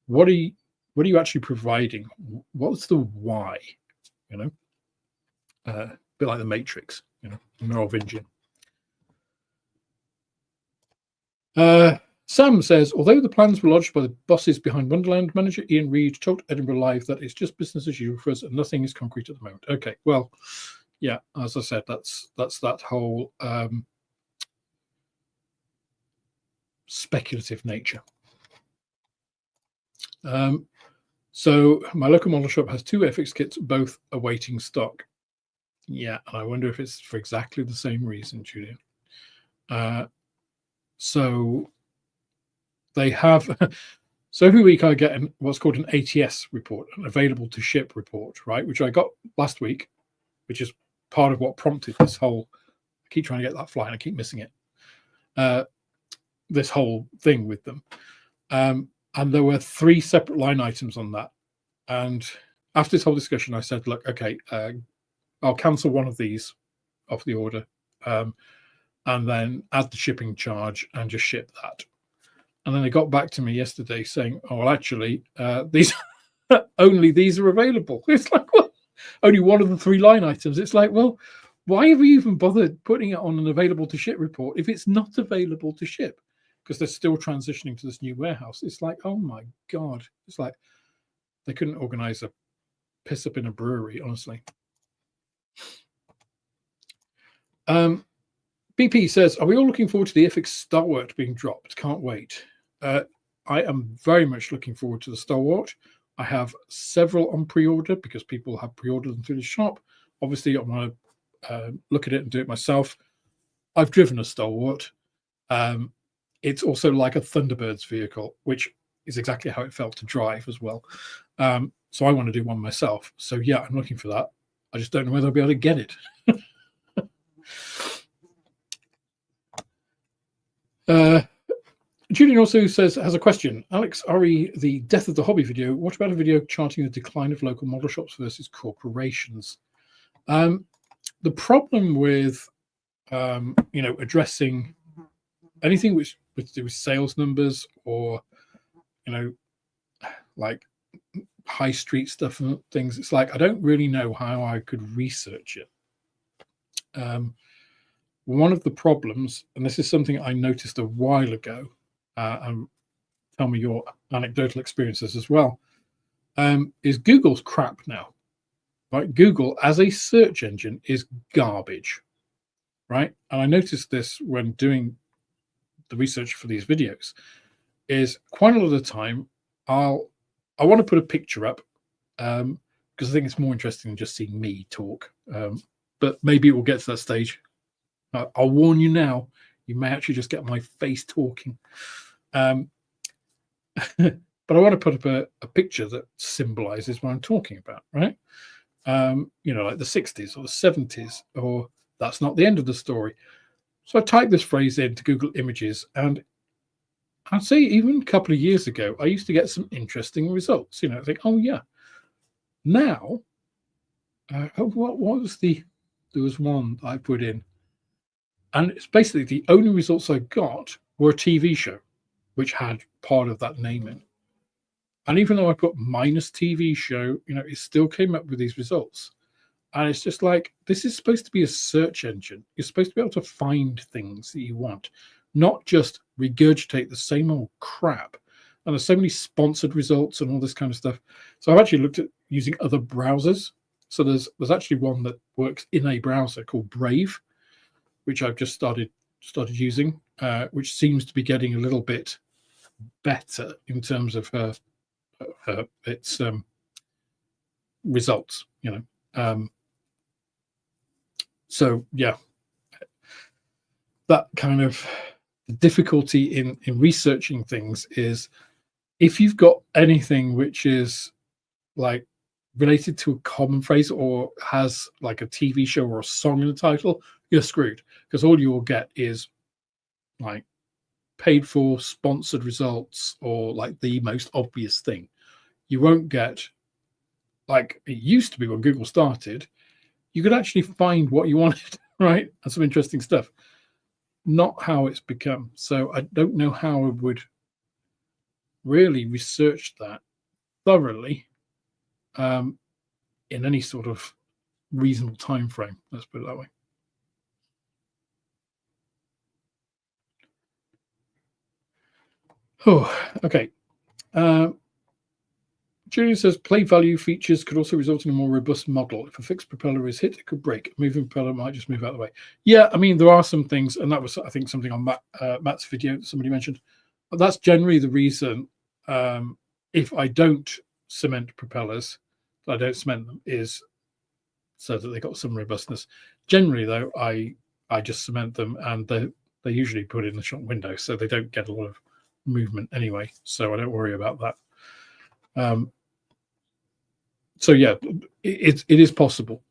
What are you actually providing? What's the why? A bit like the Matrix, Merovingian. Sam says, although the plans were lodged by the bosses behind Wonderland, manager Ian Reid told Edinburgh Live that it's just business as usual for us and nothing is concrete at the moment. Okay, well, yeah, as I said, that's that whole speculative nature. So my local model shop has 2 Airfix kits, both awaiting stock. Yeah, and I wonder if it's for exactly the same reason, Julian. So they have. So every week I get what's called an ATS report, an available to ship report, right? Which I got last week, which is part of what prompted this whole. I keep trying to get that fly and I keep missing it. This whole thing with them, and there were 3 separate line items on that. And after this whole discussion, I said, look, okay. I'll cancel one of these off the order and then add the shipping charge and just ship that. And then they got back to me yesterday saying, oh, well, actually, these only these are available. It's like, well, only one of the 3 line items. It's like, well, why have you even bothered putting it on an available to ship report if it's not available to ship? Because they're still transitioning to this new warehouse. It's like, oh, my God. It's like they couldn't organize a piss up in a brewery, honestly. BP says, are we all looking forward to the Airfix Stalwart being dropped? Can't wait. I am very much looking forward to the Stalwart. I have several on pre-order because people have pre-ordered them through the shop. Obviously, I want to look at it and do it myself. I've driven a Stalwart. It's also like a Thunderbird's vehicle, which is exactly how it felt to drive as well. So I want to do one myself. So yeah, I'm looking for that. I just don't know whether I'll be able to get it. Julian also has a question. Alex Ari, the death of the hobby video. What about a video charting the decline of local model shops versus corporations? The problem with addressing anything which to do with sales numbers or like high street stuff and things, it's like I don't really know how I could research it. One of the problems, and this is something I noticed a while ago, and tell me your anecdotal experiences as well, is Google's crap now. Right? Google as a search engine is garbage, right? And I noticed this when doing the research for these videos, is quite a lot of the time I want to put a picture up because I think it's more interesting than just seeing me talk. But but maybe it will get to that stage. I'll warn you now, you may actually just get my face talking. But I want to put up a picture that symbolizes what I'm talking about, right? Like the 60s or the 70s, or that's not the end of the story. So I typed this phrase into Google Images, and I'd say even a couple of years ago, I used to get some interesting results. I think, oh yeah. Now, what was there was one I put in, and it's basically the only results I got were a TV show, which had part of that name in. And even though I put minus TV show, it still came up with these results. And it's just like, this is supposed to be a search engine. You're supposed to be able to find things that you want, not just regurgitate the same old crap. And there's so many sponsored results and all this kind of stuff. So I've actually looked at using other browsers. So there's actually one that works in a browser called Brave, which I've just started using, which seems to be getting a little bit better in terms of its results. So yeah, that kind of difficulty in researching things is, if you've got anything which is like related to a common phrase or has like a TV show or a song in the title, you're screwed, because all you will get is like paid for sponsored results or like the most obvious thing. You won't get, like it used to be when Google started, you could actually find what you wanted, right? And some interesting stuff. Not how it's become. So I don't know how I would really research that thoroughly in any sort of reasonable time frame. Let's put it that way. Oh, okay. Julian says play value features could also result in a more robust model. If a fixed propeller is hit, it could break. A moving propeller might just move out of the way. Yeah, I mean, there are some things, and that was, I think, something on Matt's video that somebody mentioned. But that's generally the reason, if I don't cement propellers, I don't cement them, is so that they got some robustness. Generally, though, I just cement them, and they usually put in the shop window, so they don't get a lot of movement anyway. So I don't worry about that. So yeah, it is possible.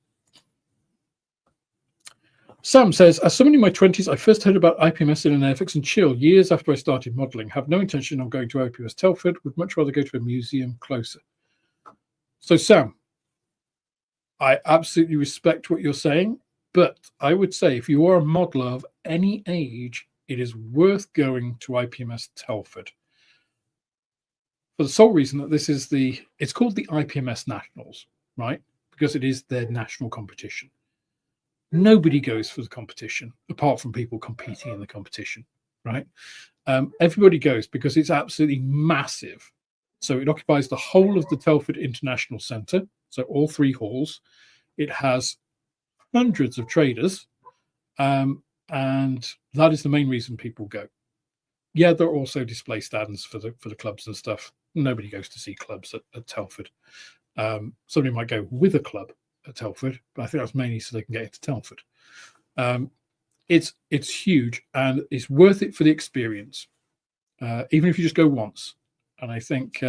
Sam says, as someone in my 20s, I first heard about IPMS in an Airfix and chill years after I started modelling. Have no intention of going to IPMS Telford, would much rather go to a museum closer. So Sam, I absolutely respect what you're saying, but I would say if you are a modeler of any age, it is worth going to IPMS Telford. For the sole reason that this is it's called the IPMS Nationals, right? Because it is their national competition. Nobody goes for the competition apart from people competing in the competition, right? Everybody goes because it's absolutely massive. So it occupies the whole of the Telford International Centre, so all three halls. It has hundreds of traders, and that is the main reason people go. Yeah, there are also display stands for the clubs and stuff. Nobody goes to see clubs at Telford. Somebody might go with a club at Telford, but I think that's mainly so they can get into Telford. It's huge, and it's worth it for the experience, even if you just go once. And I think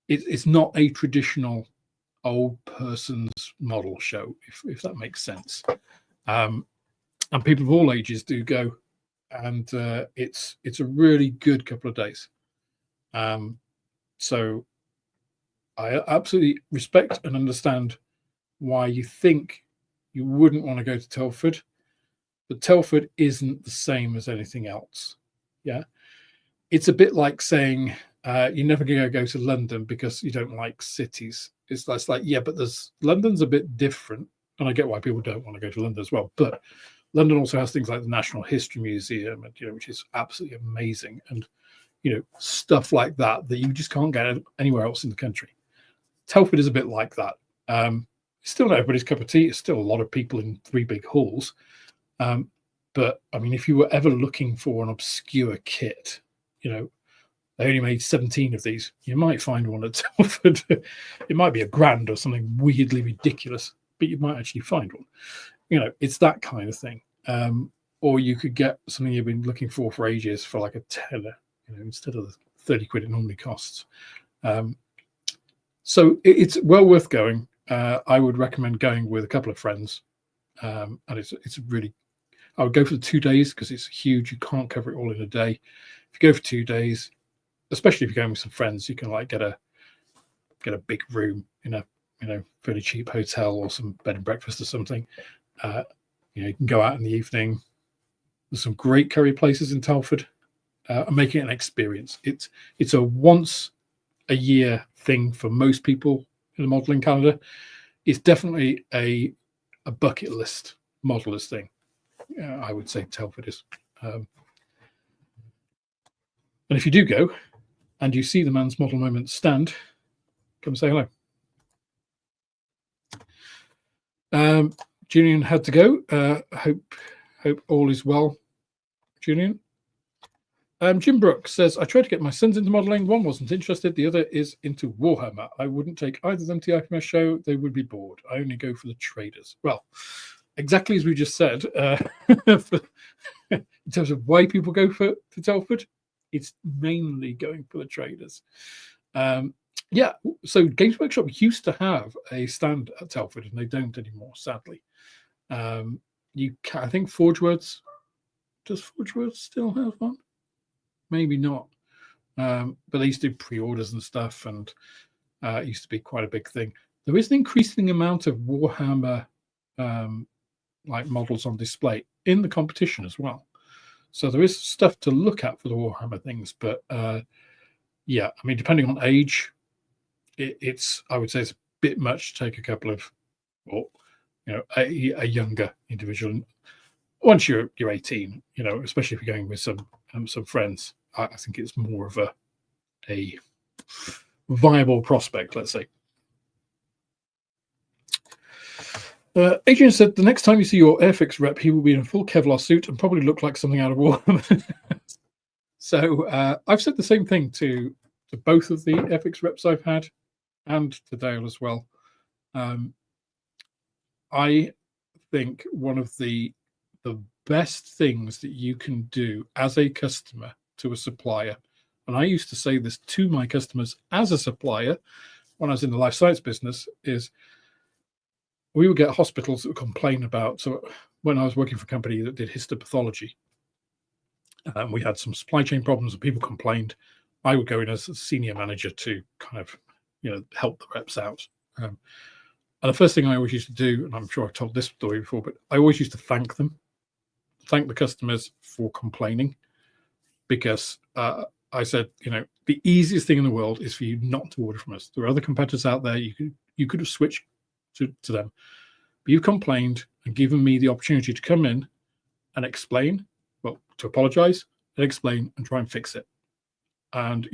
it's not a traditional old person's model show, if that makes sense. And people of all ages do go, and it's a really good couple of days. So I absolutely respect and understand why you think you wouldn't want to go to Telford, but Telford isn't the same as anything else. Yeah, it's a bit like saying you're never going to go to London because you don't like cities. It's like, yeah, but London's a bit different, and I get why people don't want to go to London as well. But London also has things like the National History Museum, and which is absolutely amazing, and stuff like that you just can't get anywhere else in the country. Telford is a bit like that. It's still not everybody's cup of tea. It's still a lot of people in three big halls. But I mean, if you were ever looking for an obscure kit, they only made 17 of these. You might find one at Telford. It might be a grand or something weirdly ridiculous, but you might actually find one. it's that kind of thing. Or you could get something you've been looking for ages for like a tenner, instead of the 30 quid it normally costs. So it's well worth going. I would recommend going with a couple of friends. And it's really, I would go for the 2 days because it's huge. You can't cover it all in a day. If you go for 2 days, especially if you're going with some friends, you can like get a big room in a fairly cheap hotel or some bed and breakfast or something. You can go out in the evening. There's some great curry places in Telford. And make it an experience. It's a once a year thing for most people in the modelling calendar. It's definitely a bucket list modeller's thing. I would say Telford is. And if you do go and you see the Man's Model Moment stand, come say hello. Julian had to go. Hope all is well, Julian. Jim Brooks says, I tried to get my sons into modelling. One wasn't interested. The other is into Warhammer. I wouldn't take either of them to the IPMS show. They would be bored. I only go for the traders. Well, exactly as we just said, in terms of why people go to Telford, it's mainly going for the traders. Yeah, so Games Workshop used to have a stand at Telford, and they don't anymore, sadly. I think Forgewords, does Forgewords still have one? Maybe not, but they used to do pre-orders and stuff, and it used to be quite a big thing. There is an increasing amount of Warhammer like models on display in the competition as well, so there is stuff to look at for the Warhammer things. But yeah, I mean, depending on age, it's I would say it's a bit much to take a couple of, or a younger individual. Once you're 18, especially if you're going with some friends, I think it's more of a viable prospect, let's say. Adrian said, the next time you see your Airfix rep, he will be in a full Kevlar suit and probably look like something out of Warhammer. So I've said the same thing to both of the Airfix reps I've had, and to Dale as well. I think one of the best things that you can do as a customer to a supplier, and I used to say this to my customers as a supplier when I was in the life science business, is we would get hospitals that would complain about. So when I was working for a company that did histopathology, we had some supply chain problems and people complained. I would go in as a senior manager to kind of help the reps out. And the first thing I always used to do, and I'm sure I've told this story before, but I always used to thank the customers for complaining, because I said, the easiest thing in the world is for you not to order from us. There are other competitors out there. You could have switched to them, but you've complained and given me the opportunity to come in and explain, well, to apologize and explain and try and fix it. And,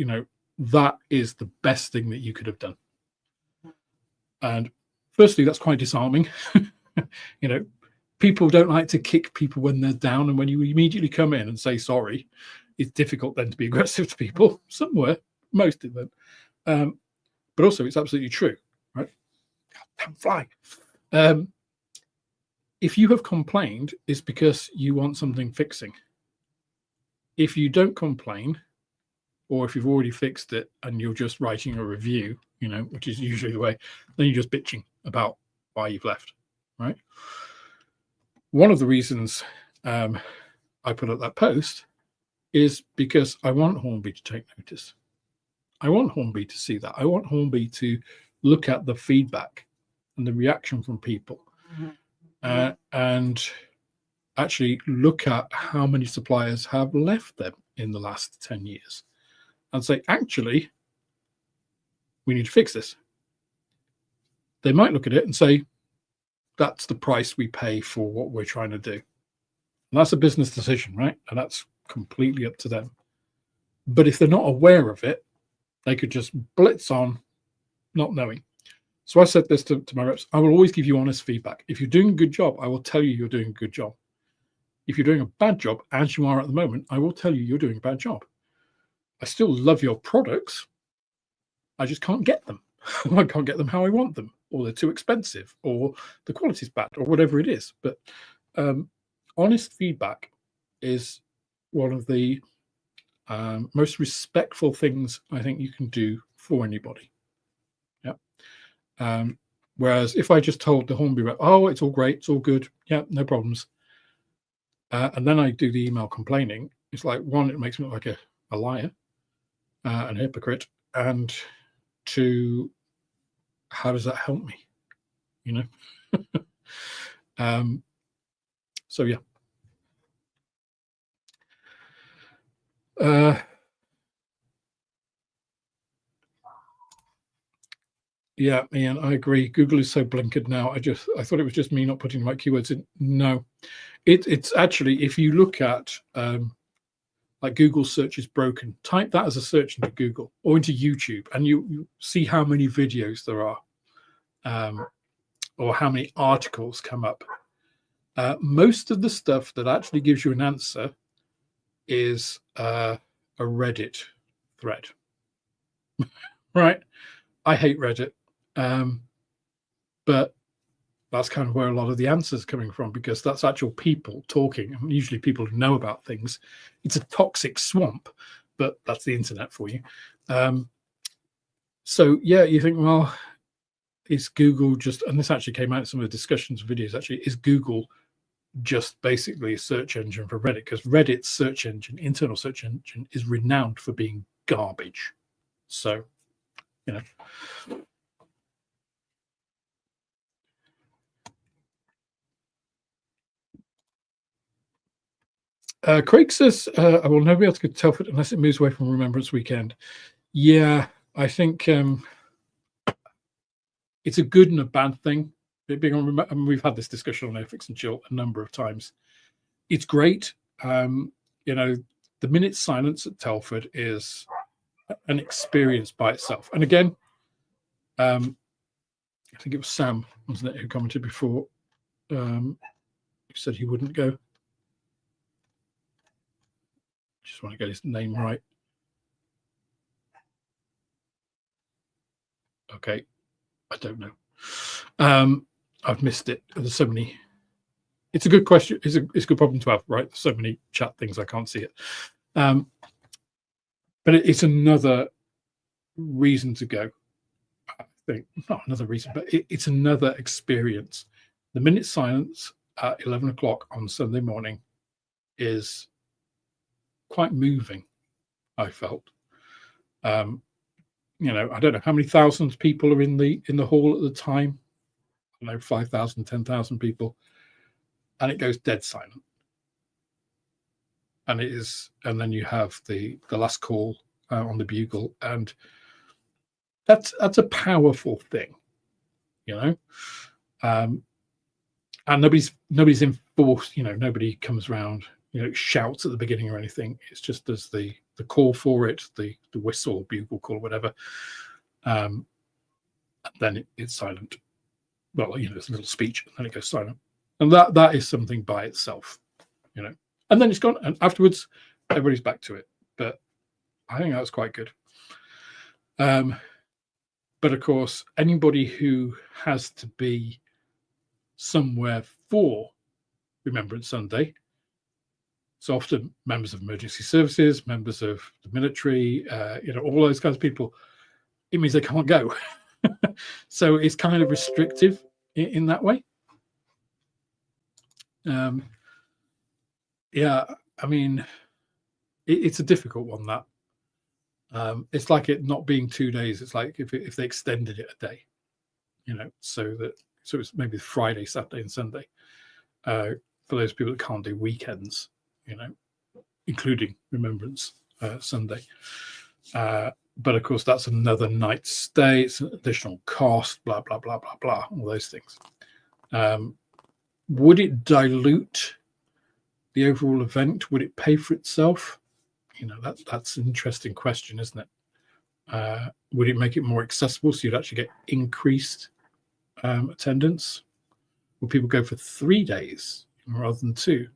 that is the best thing that you could have done. And firstly, that's quite disarming. People don't like to kick people when they're down, and when you immediately come in and say sorry, it's difficult then to be aggressive to people. Somewhere, most of them. But also, it's absolutely true, right? Don't fly. If you have complained, it's because you want something fixing. If you don't complain, or if you've already fixed it and you're just writing a review, which is usually the way, then you're just bitching about why you've left, right? One of the reasons I put up that post is because I want Hornby to take notice. I want Hornby to see that. I want Hornby to look at the feedback and the reaction from people, and actually look at how many suppliers have left them in the last 10 years and say, actually, we need to fix this. They might look at it and say, that's the price we pay for what we're trying to do. And that's a business decision, right? And that's completely up to them. But if they're not aware of it, they could just blitz on, not knowing. So I said this to my reps, I will always give you honest feedback. If you're doing a good job, I will tell you you're doing a good job. If you're doing a bad job, as you are at the moment, I will tell you you're doing a bad job. I still love your products. I just can't get them. I can't get them how I want them, or they're too expensive, or the quality's bad, or whatever it is. But honest feedback is one of the most respectful things I think you can do for anybody. Yeah. Whereas if I just told the Hornby rep, oh, it's all great, it's all good, yeah, no problems, and then I do the email complaining, it's like, one, it makes me look like a liar, an hypocrite, and two, how does that help me? You know. So yeah. Yeah, Ian, I agree. Google is so blinkered now. I thought it was just me not putting the right keywords in. No, it's actually, if you look at like Google search is broken, type that as a search into Google or into YouTube, and you see how many videos there are, or how many articles come up. Most of the stuff that actually gives you an answer is a Reddit thread. Right? I hate Reddit, but that's kind of where a lot of the answers are coming from, because that's actual people talking, and usually people who know about things. It's a toxic swamp, but that's the internet for you. So yeah, you think, well, is Google just, and this actually came out in some of the discussions videos, actually, is Google just basically a search engine for Reddit? Because Reddit's search engine, internal search engine, is renowned for being garbage. So, you know. Craig says, I will never be able to go to Telford unless it moves away from Remembrance Weekend. Yeah, I think it's a good and a bad thing. Being on, I mean, we've had this discussion on Airfix and Chill a number of times. It's great. You know, the minute silence at Telford is an experience by itself. And again, I think it was Sam, wasn't it, who commented before, who said he wouldn't go. Just want to get his name right. Okay, I don't know. I've missed it. There's so many. It's a good question. It's a good problem to have, right? There's so many chat things I can't see it. But it's another reason to go. I think not another reason, but it's another experience. The minute silence at 11 o'clock on Sunday morning is quite moving, I felt. You know, I don't know how many thousands of people are in the hall at the time. I don't know, 5,000, 10,000 people, and it goes dead silent. And it is, and then you have the last call on the bugle, and that's a powerful thing, you know. And nobody's enforced, you know, nobody comes around, you know, shouts at the beginning or anything. It's just as the call for it, the whistle, bugle call, whatever. And then it's silent. Well, you know, there's a little speech, and then it goes silent, and that is something by itself, you know. And then it's gone, and afterwards, everybody's back to it. But I think that's quite good. But of course, anybody who has to be somewhere for Remembrance Sunday, so often members of emergency services, members of the military, you know, all those kinds of people, it means they can't go. So it's kind of restrictive in that way. Yeah, I mean, it's a difficult one, that. It's like it not being 2 days. It's like if they extended it a day, you know, so it's maybe Friday, Saturday, and Sunday for those people that can't do weekends, you know, including Remembrance Sunday. But of course, that's another night stay. It's an additional cost. Blah blah blah blah blah. All those things. Would it dilute the overall event? Would it pay for itself? You know, that's an interesting question, isn't it? Would it make it more accessible so you'd actually get increased attendance? Would people go for 3 days rather than 2?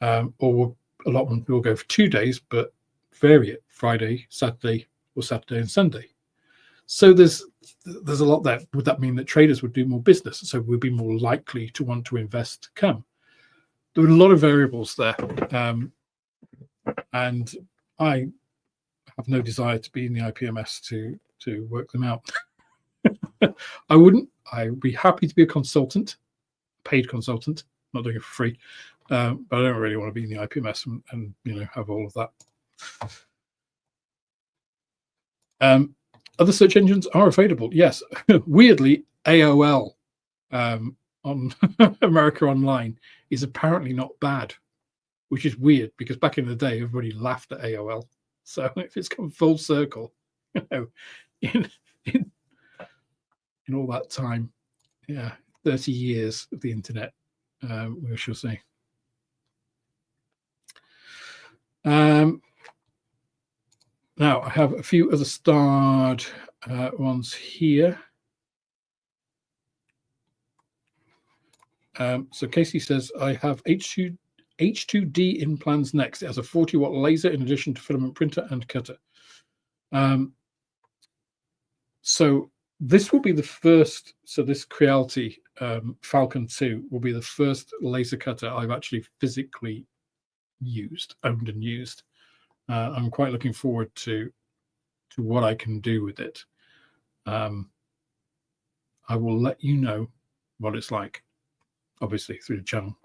Or will a lot more people go for 2 days but vary it Friday, Saturday, or Saturday and Sunday? So there's a lot there. Would that mean that traders would do more business? So we'd be more likely to want to invest to come? There are a lot of variables there. And I have no desire to be in the IPMS to work them out. I wouldn't. I'd be happy to be a consultant, paid consultant, not doing it for free. But I don't really want to be in the IPMS and have all of that. Other search engines are available. Yes, weirdly, AOL on America Online is apparently not bad, which is weird because back in the day, everybody laughed at AOL. So if it's come full circle, in all that time, 30 years of the internet, we shall see. Now I have a few other starred ones here. So Casey says, I have H2D in plans next. It has a 40-watt laser in addition to filament printer and cutter. So this will be the first, so this Creality Falcon 2 will be the first laser cutter I've actually physically owned and used. I'm quite looking forward to what I can do with it. I will let you know what it's like, obviously through the channel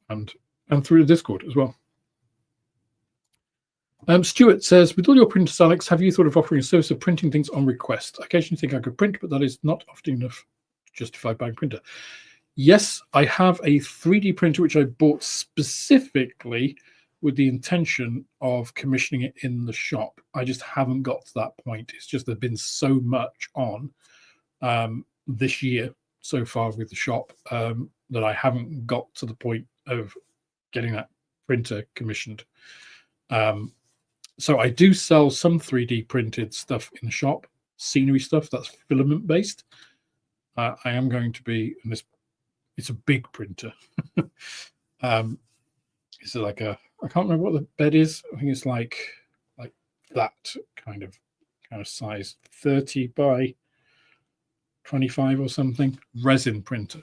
and through the Discord as well. Stuart says, with all your printers, Alex, have you thought of offering a service of printing things on request? I occasionally think I could print, but that is not often enough to justify buying a printer. Yes, I have a 3D printer which I bought specifically with the intention of commissioning it in the shop. I just haven't got to that point. It's just there's been so much on this year so far with the shop that I haven't got to the point of getting that printer commissioned. So I do sell some 3D printed stuff in the shop, scenery stuff that's filament based. I am going to be, and it's a big printer. It's like I can't remember what the bed is. I think it's like that kind of size, 30 by 25 or something, resin printer.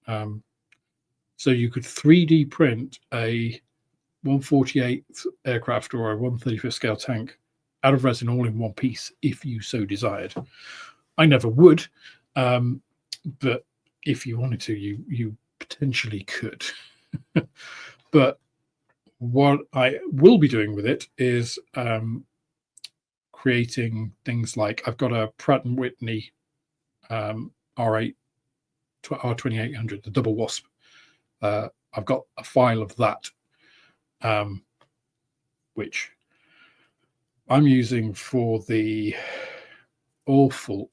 So you could 3D print a 1/48th aircraft or a 1/35th scale tank out of resin all in one piece if you so desired. I never would, but if you wanted to, you potentially could. But what I will be doing with it is creating things like, I've got a Pratt & Whitney R2800, the double wasp. I've got a file of that, which I'm using for the awful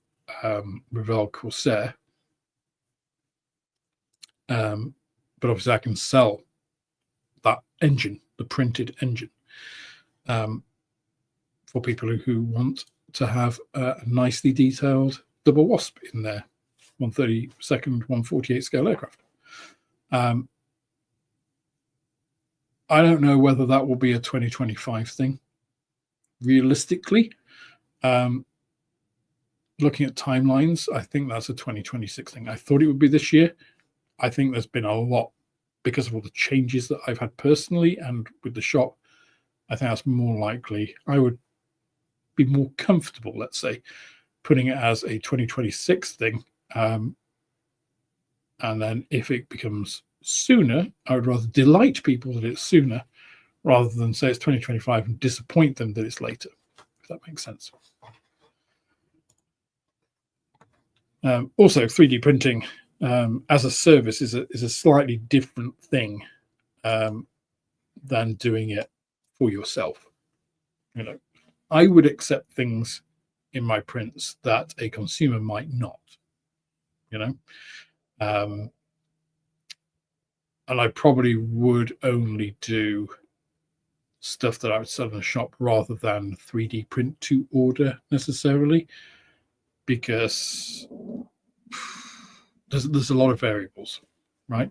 Revell Corsair. But obviously I can sell that engine, the printed engine, for people who want to have a nicely detailed double wasp in their 1/32nd, 1/48 scale aircraft. I don't know whether that will be a 2025 thing. Realistically, looking at timelines, I think that's a 2026 thing. I thought it would be this year. I think there's been a lot, because of all the changes that I've had personally and with the shop. I think that's more likely. I would be more comfortable, let's say, putting it as a 2026 thing. And then if it becomes sooner, I would rather delight people that it's sooner rather than say it's 2025 and disappoint them that it's later, if that makes sense. Also, 3D printing as a service is a slightly different thing than doing it for yourself. I would accept things in my prints that a consumer might not. And I probably would only do stuff that I would sell in a shop rather than 3D print to order necessarily, because there's a lot of variables, right?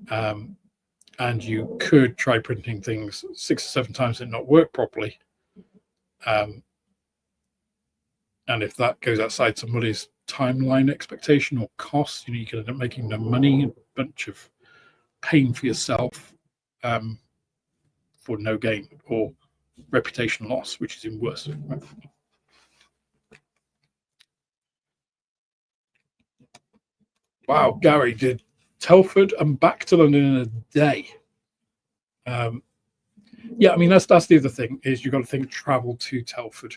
And you could try printing things 6 or 7 times and not work properly. And And if that goes outside somebody's timeline expectation or cost, you can end up making no money, a bunch of pain for yourself for no gain, or reputation loss, which is even worse. Right? Wow, Gary did Telford and back to London in a day. Yeah, I mean that's the other thing, is you've got to think travel to Telford.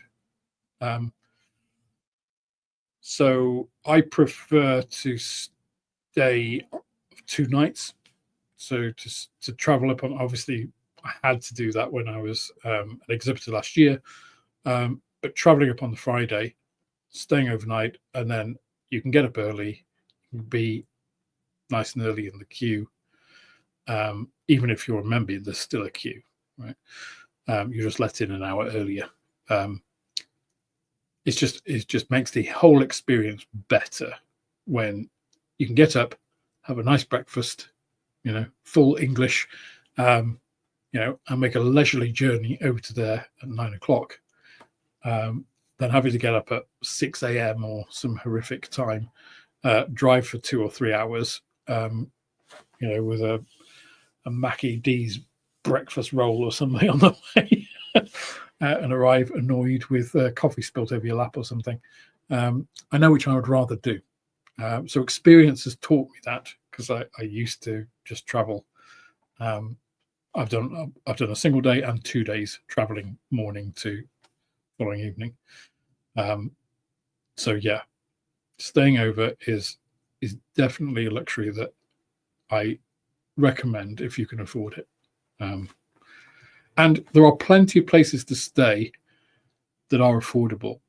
So I prefer to stay 2 nights. So to travel up on, obviously I had to do that when I was an exhibitor last year, but traveling up on the Friday, staying overnight, and then you can get up early, be nice and early in the queue. Even if you're a member, there's still a queue, right? You just let in an hour earlier. It just makes the whole experience better when you can get up, have a nice breakfast, full English, and make a leisurely journey over to there at 9 o'clock. Then having to get up at 6 a.m. or some horrific time, drive for 2 or 3 hours, with a Mackie D's breakfast roll or something on the way, and arrive annoyed with coffee spilt over your lap or something. I know which I would rather do. So experience has taught me that, because I used to just travel. I've done a single day and 2 days traveling morning to following evening. So yeah, staying over is definitely a luxury that I recommend if you can afford it. And there are plenty of places to stay that are affordable.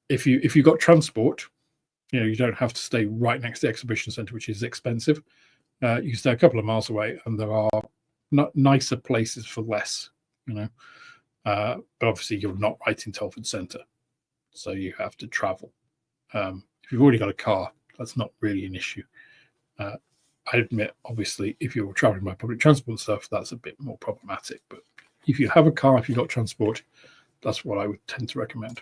If you've got transport, you don't have to stay right next to the exhibition centre, which is expensive. You can stay a couple of miles away, and there are nicer places for less. But obviously you're not right in Telford Centre, so you have to travel. If you've already got a car, that's not really an issue. I admit, obviously, if you're traveling by public transport and stuff, that's a bit more problematic. But if you have a car, if you've got transport, that's what I would tend to recommend.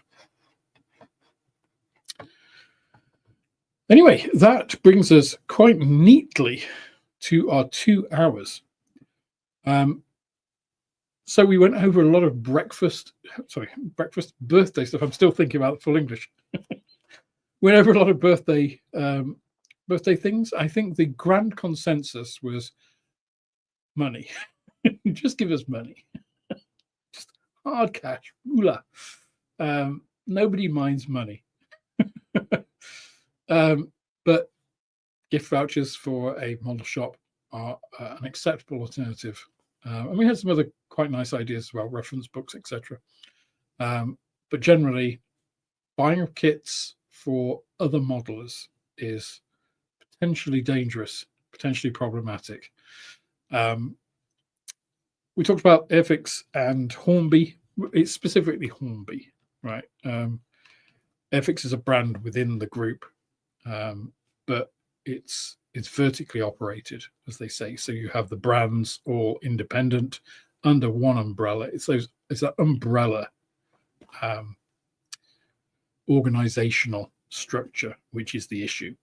Anyway, that brings us quite neatly to our 2 hours. So we went over a lot of birthday stuff. I'm still thinking about full English. Went over a lot of birthday things. I think the grand consensus was money. Just give us money. Just hard cash. Moolah. Nobody minds money. But gift vouchers for a model shop are an acceptable alternative. And we had some other quite nice ideas about reference books, etc. But generally, buying of kits for other modelers is potentially dangerous, potentially problematic. We talked about Airfix and Hornby. It's specifically Hornby, right? Airfix is a brand within the group, but it's vertically operated, as they say. So you have the brands all independent under one umbrella. It's that umbrella organizational structure which is the issue,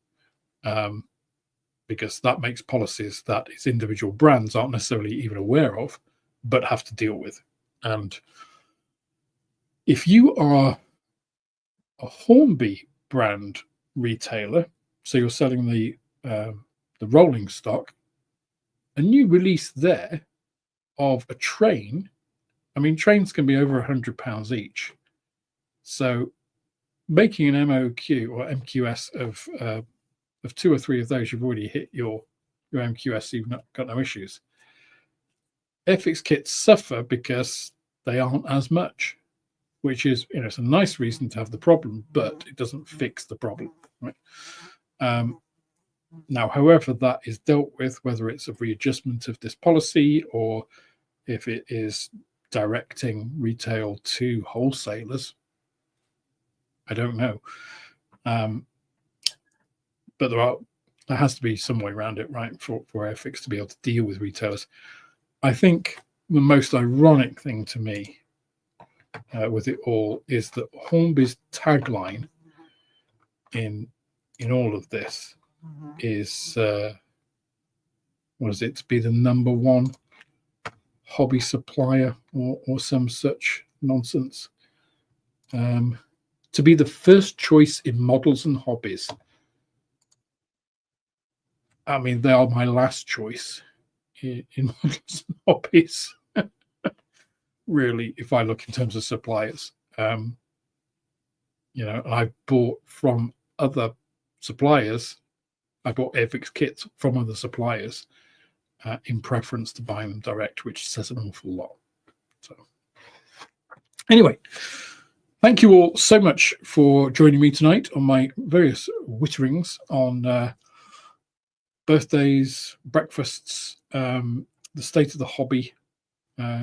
because that makes policies that its individual brands aren't necessarily even aware of, but have to deal with. And if you are a Hornby brand retailer, so you're selling the rolling stock, a new release there of a train, I mean, trains can be over £100 each. So making an MOQ or MQS of 2 or 3 of those, you've already hit your MQS, so you've not got no issues. Airfix kits suffer because they aren't as much, which is, it's a nice reason to have the problem, but it doesn't fix the problem, right? Now, however that is dealt with, whether it's a readjustment of this policy or if it is directing retail to wholesalers, I don't know. But there has to be some way around it, right, for Airfix to be able to deal with retailers. I think the most ironic thing to me with it all is that Hornby's tagline in all of this is what is it, to be the #1 hobby supplier or some such nonsense, to be the first choice in models and hobbies. I mean, they are my last choice in models and hobbies. Really, if I look in terms of suppliers, you know, I bought from other suppliers. I bought Airfix kits from other suppliers in preference to buying them direct, which says an awful lot. So anyway, thank you all so much for joining me tonight on my various witterings on birthdays, breakfasts, the state of the hobby,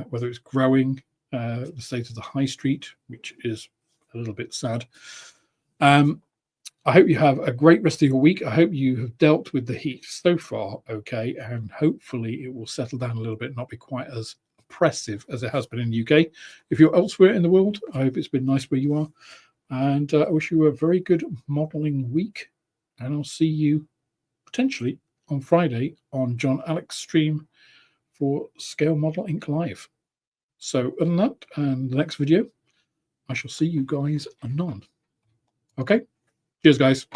whether it's growing, the state of the high street, which is a little bit sad. I hope you have a great rest of your week. I hope you have dealt with the heat so far okay, and hopefully it will settle down a little bit, not be quite as oppressive as it has been in the UK. If you're elsewhere in the world, I hope it's been nice where you are. And I wish you a very good modelling week. And I'll see you potentially on Friday on John Alex stream for Scale Model Inc. Live. So other than that, and the next video, I shall see you guys anon. Okay? Cheers, guys.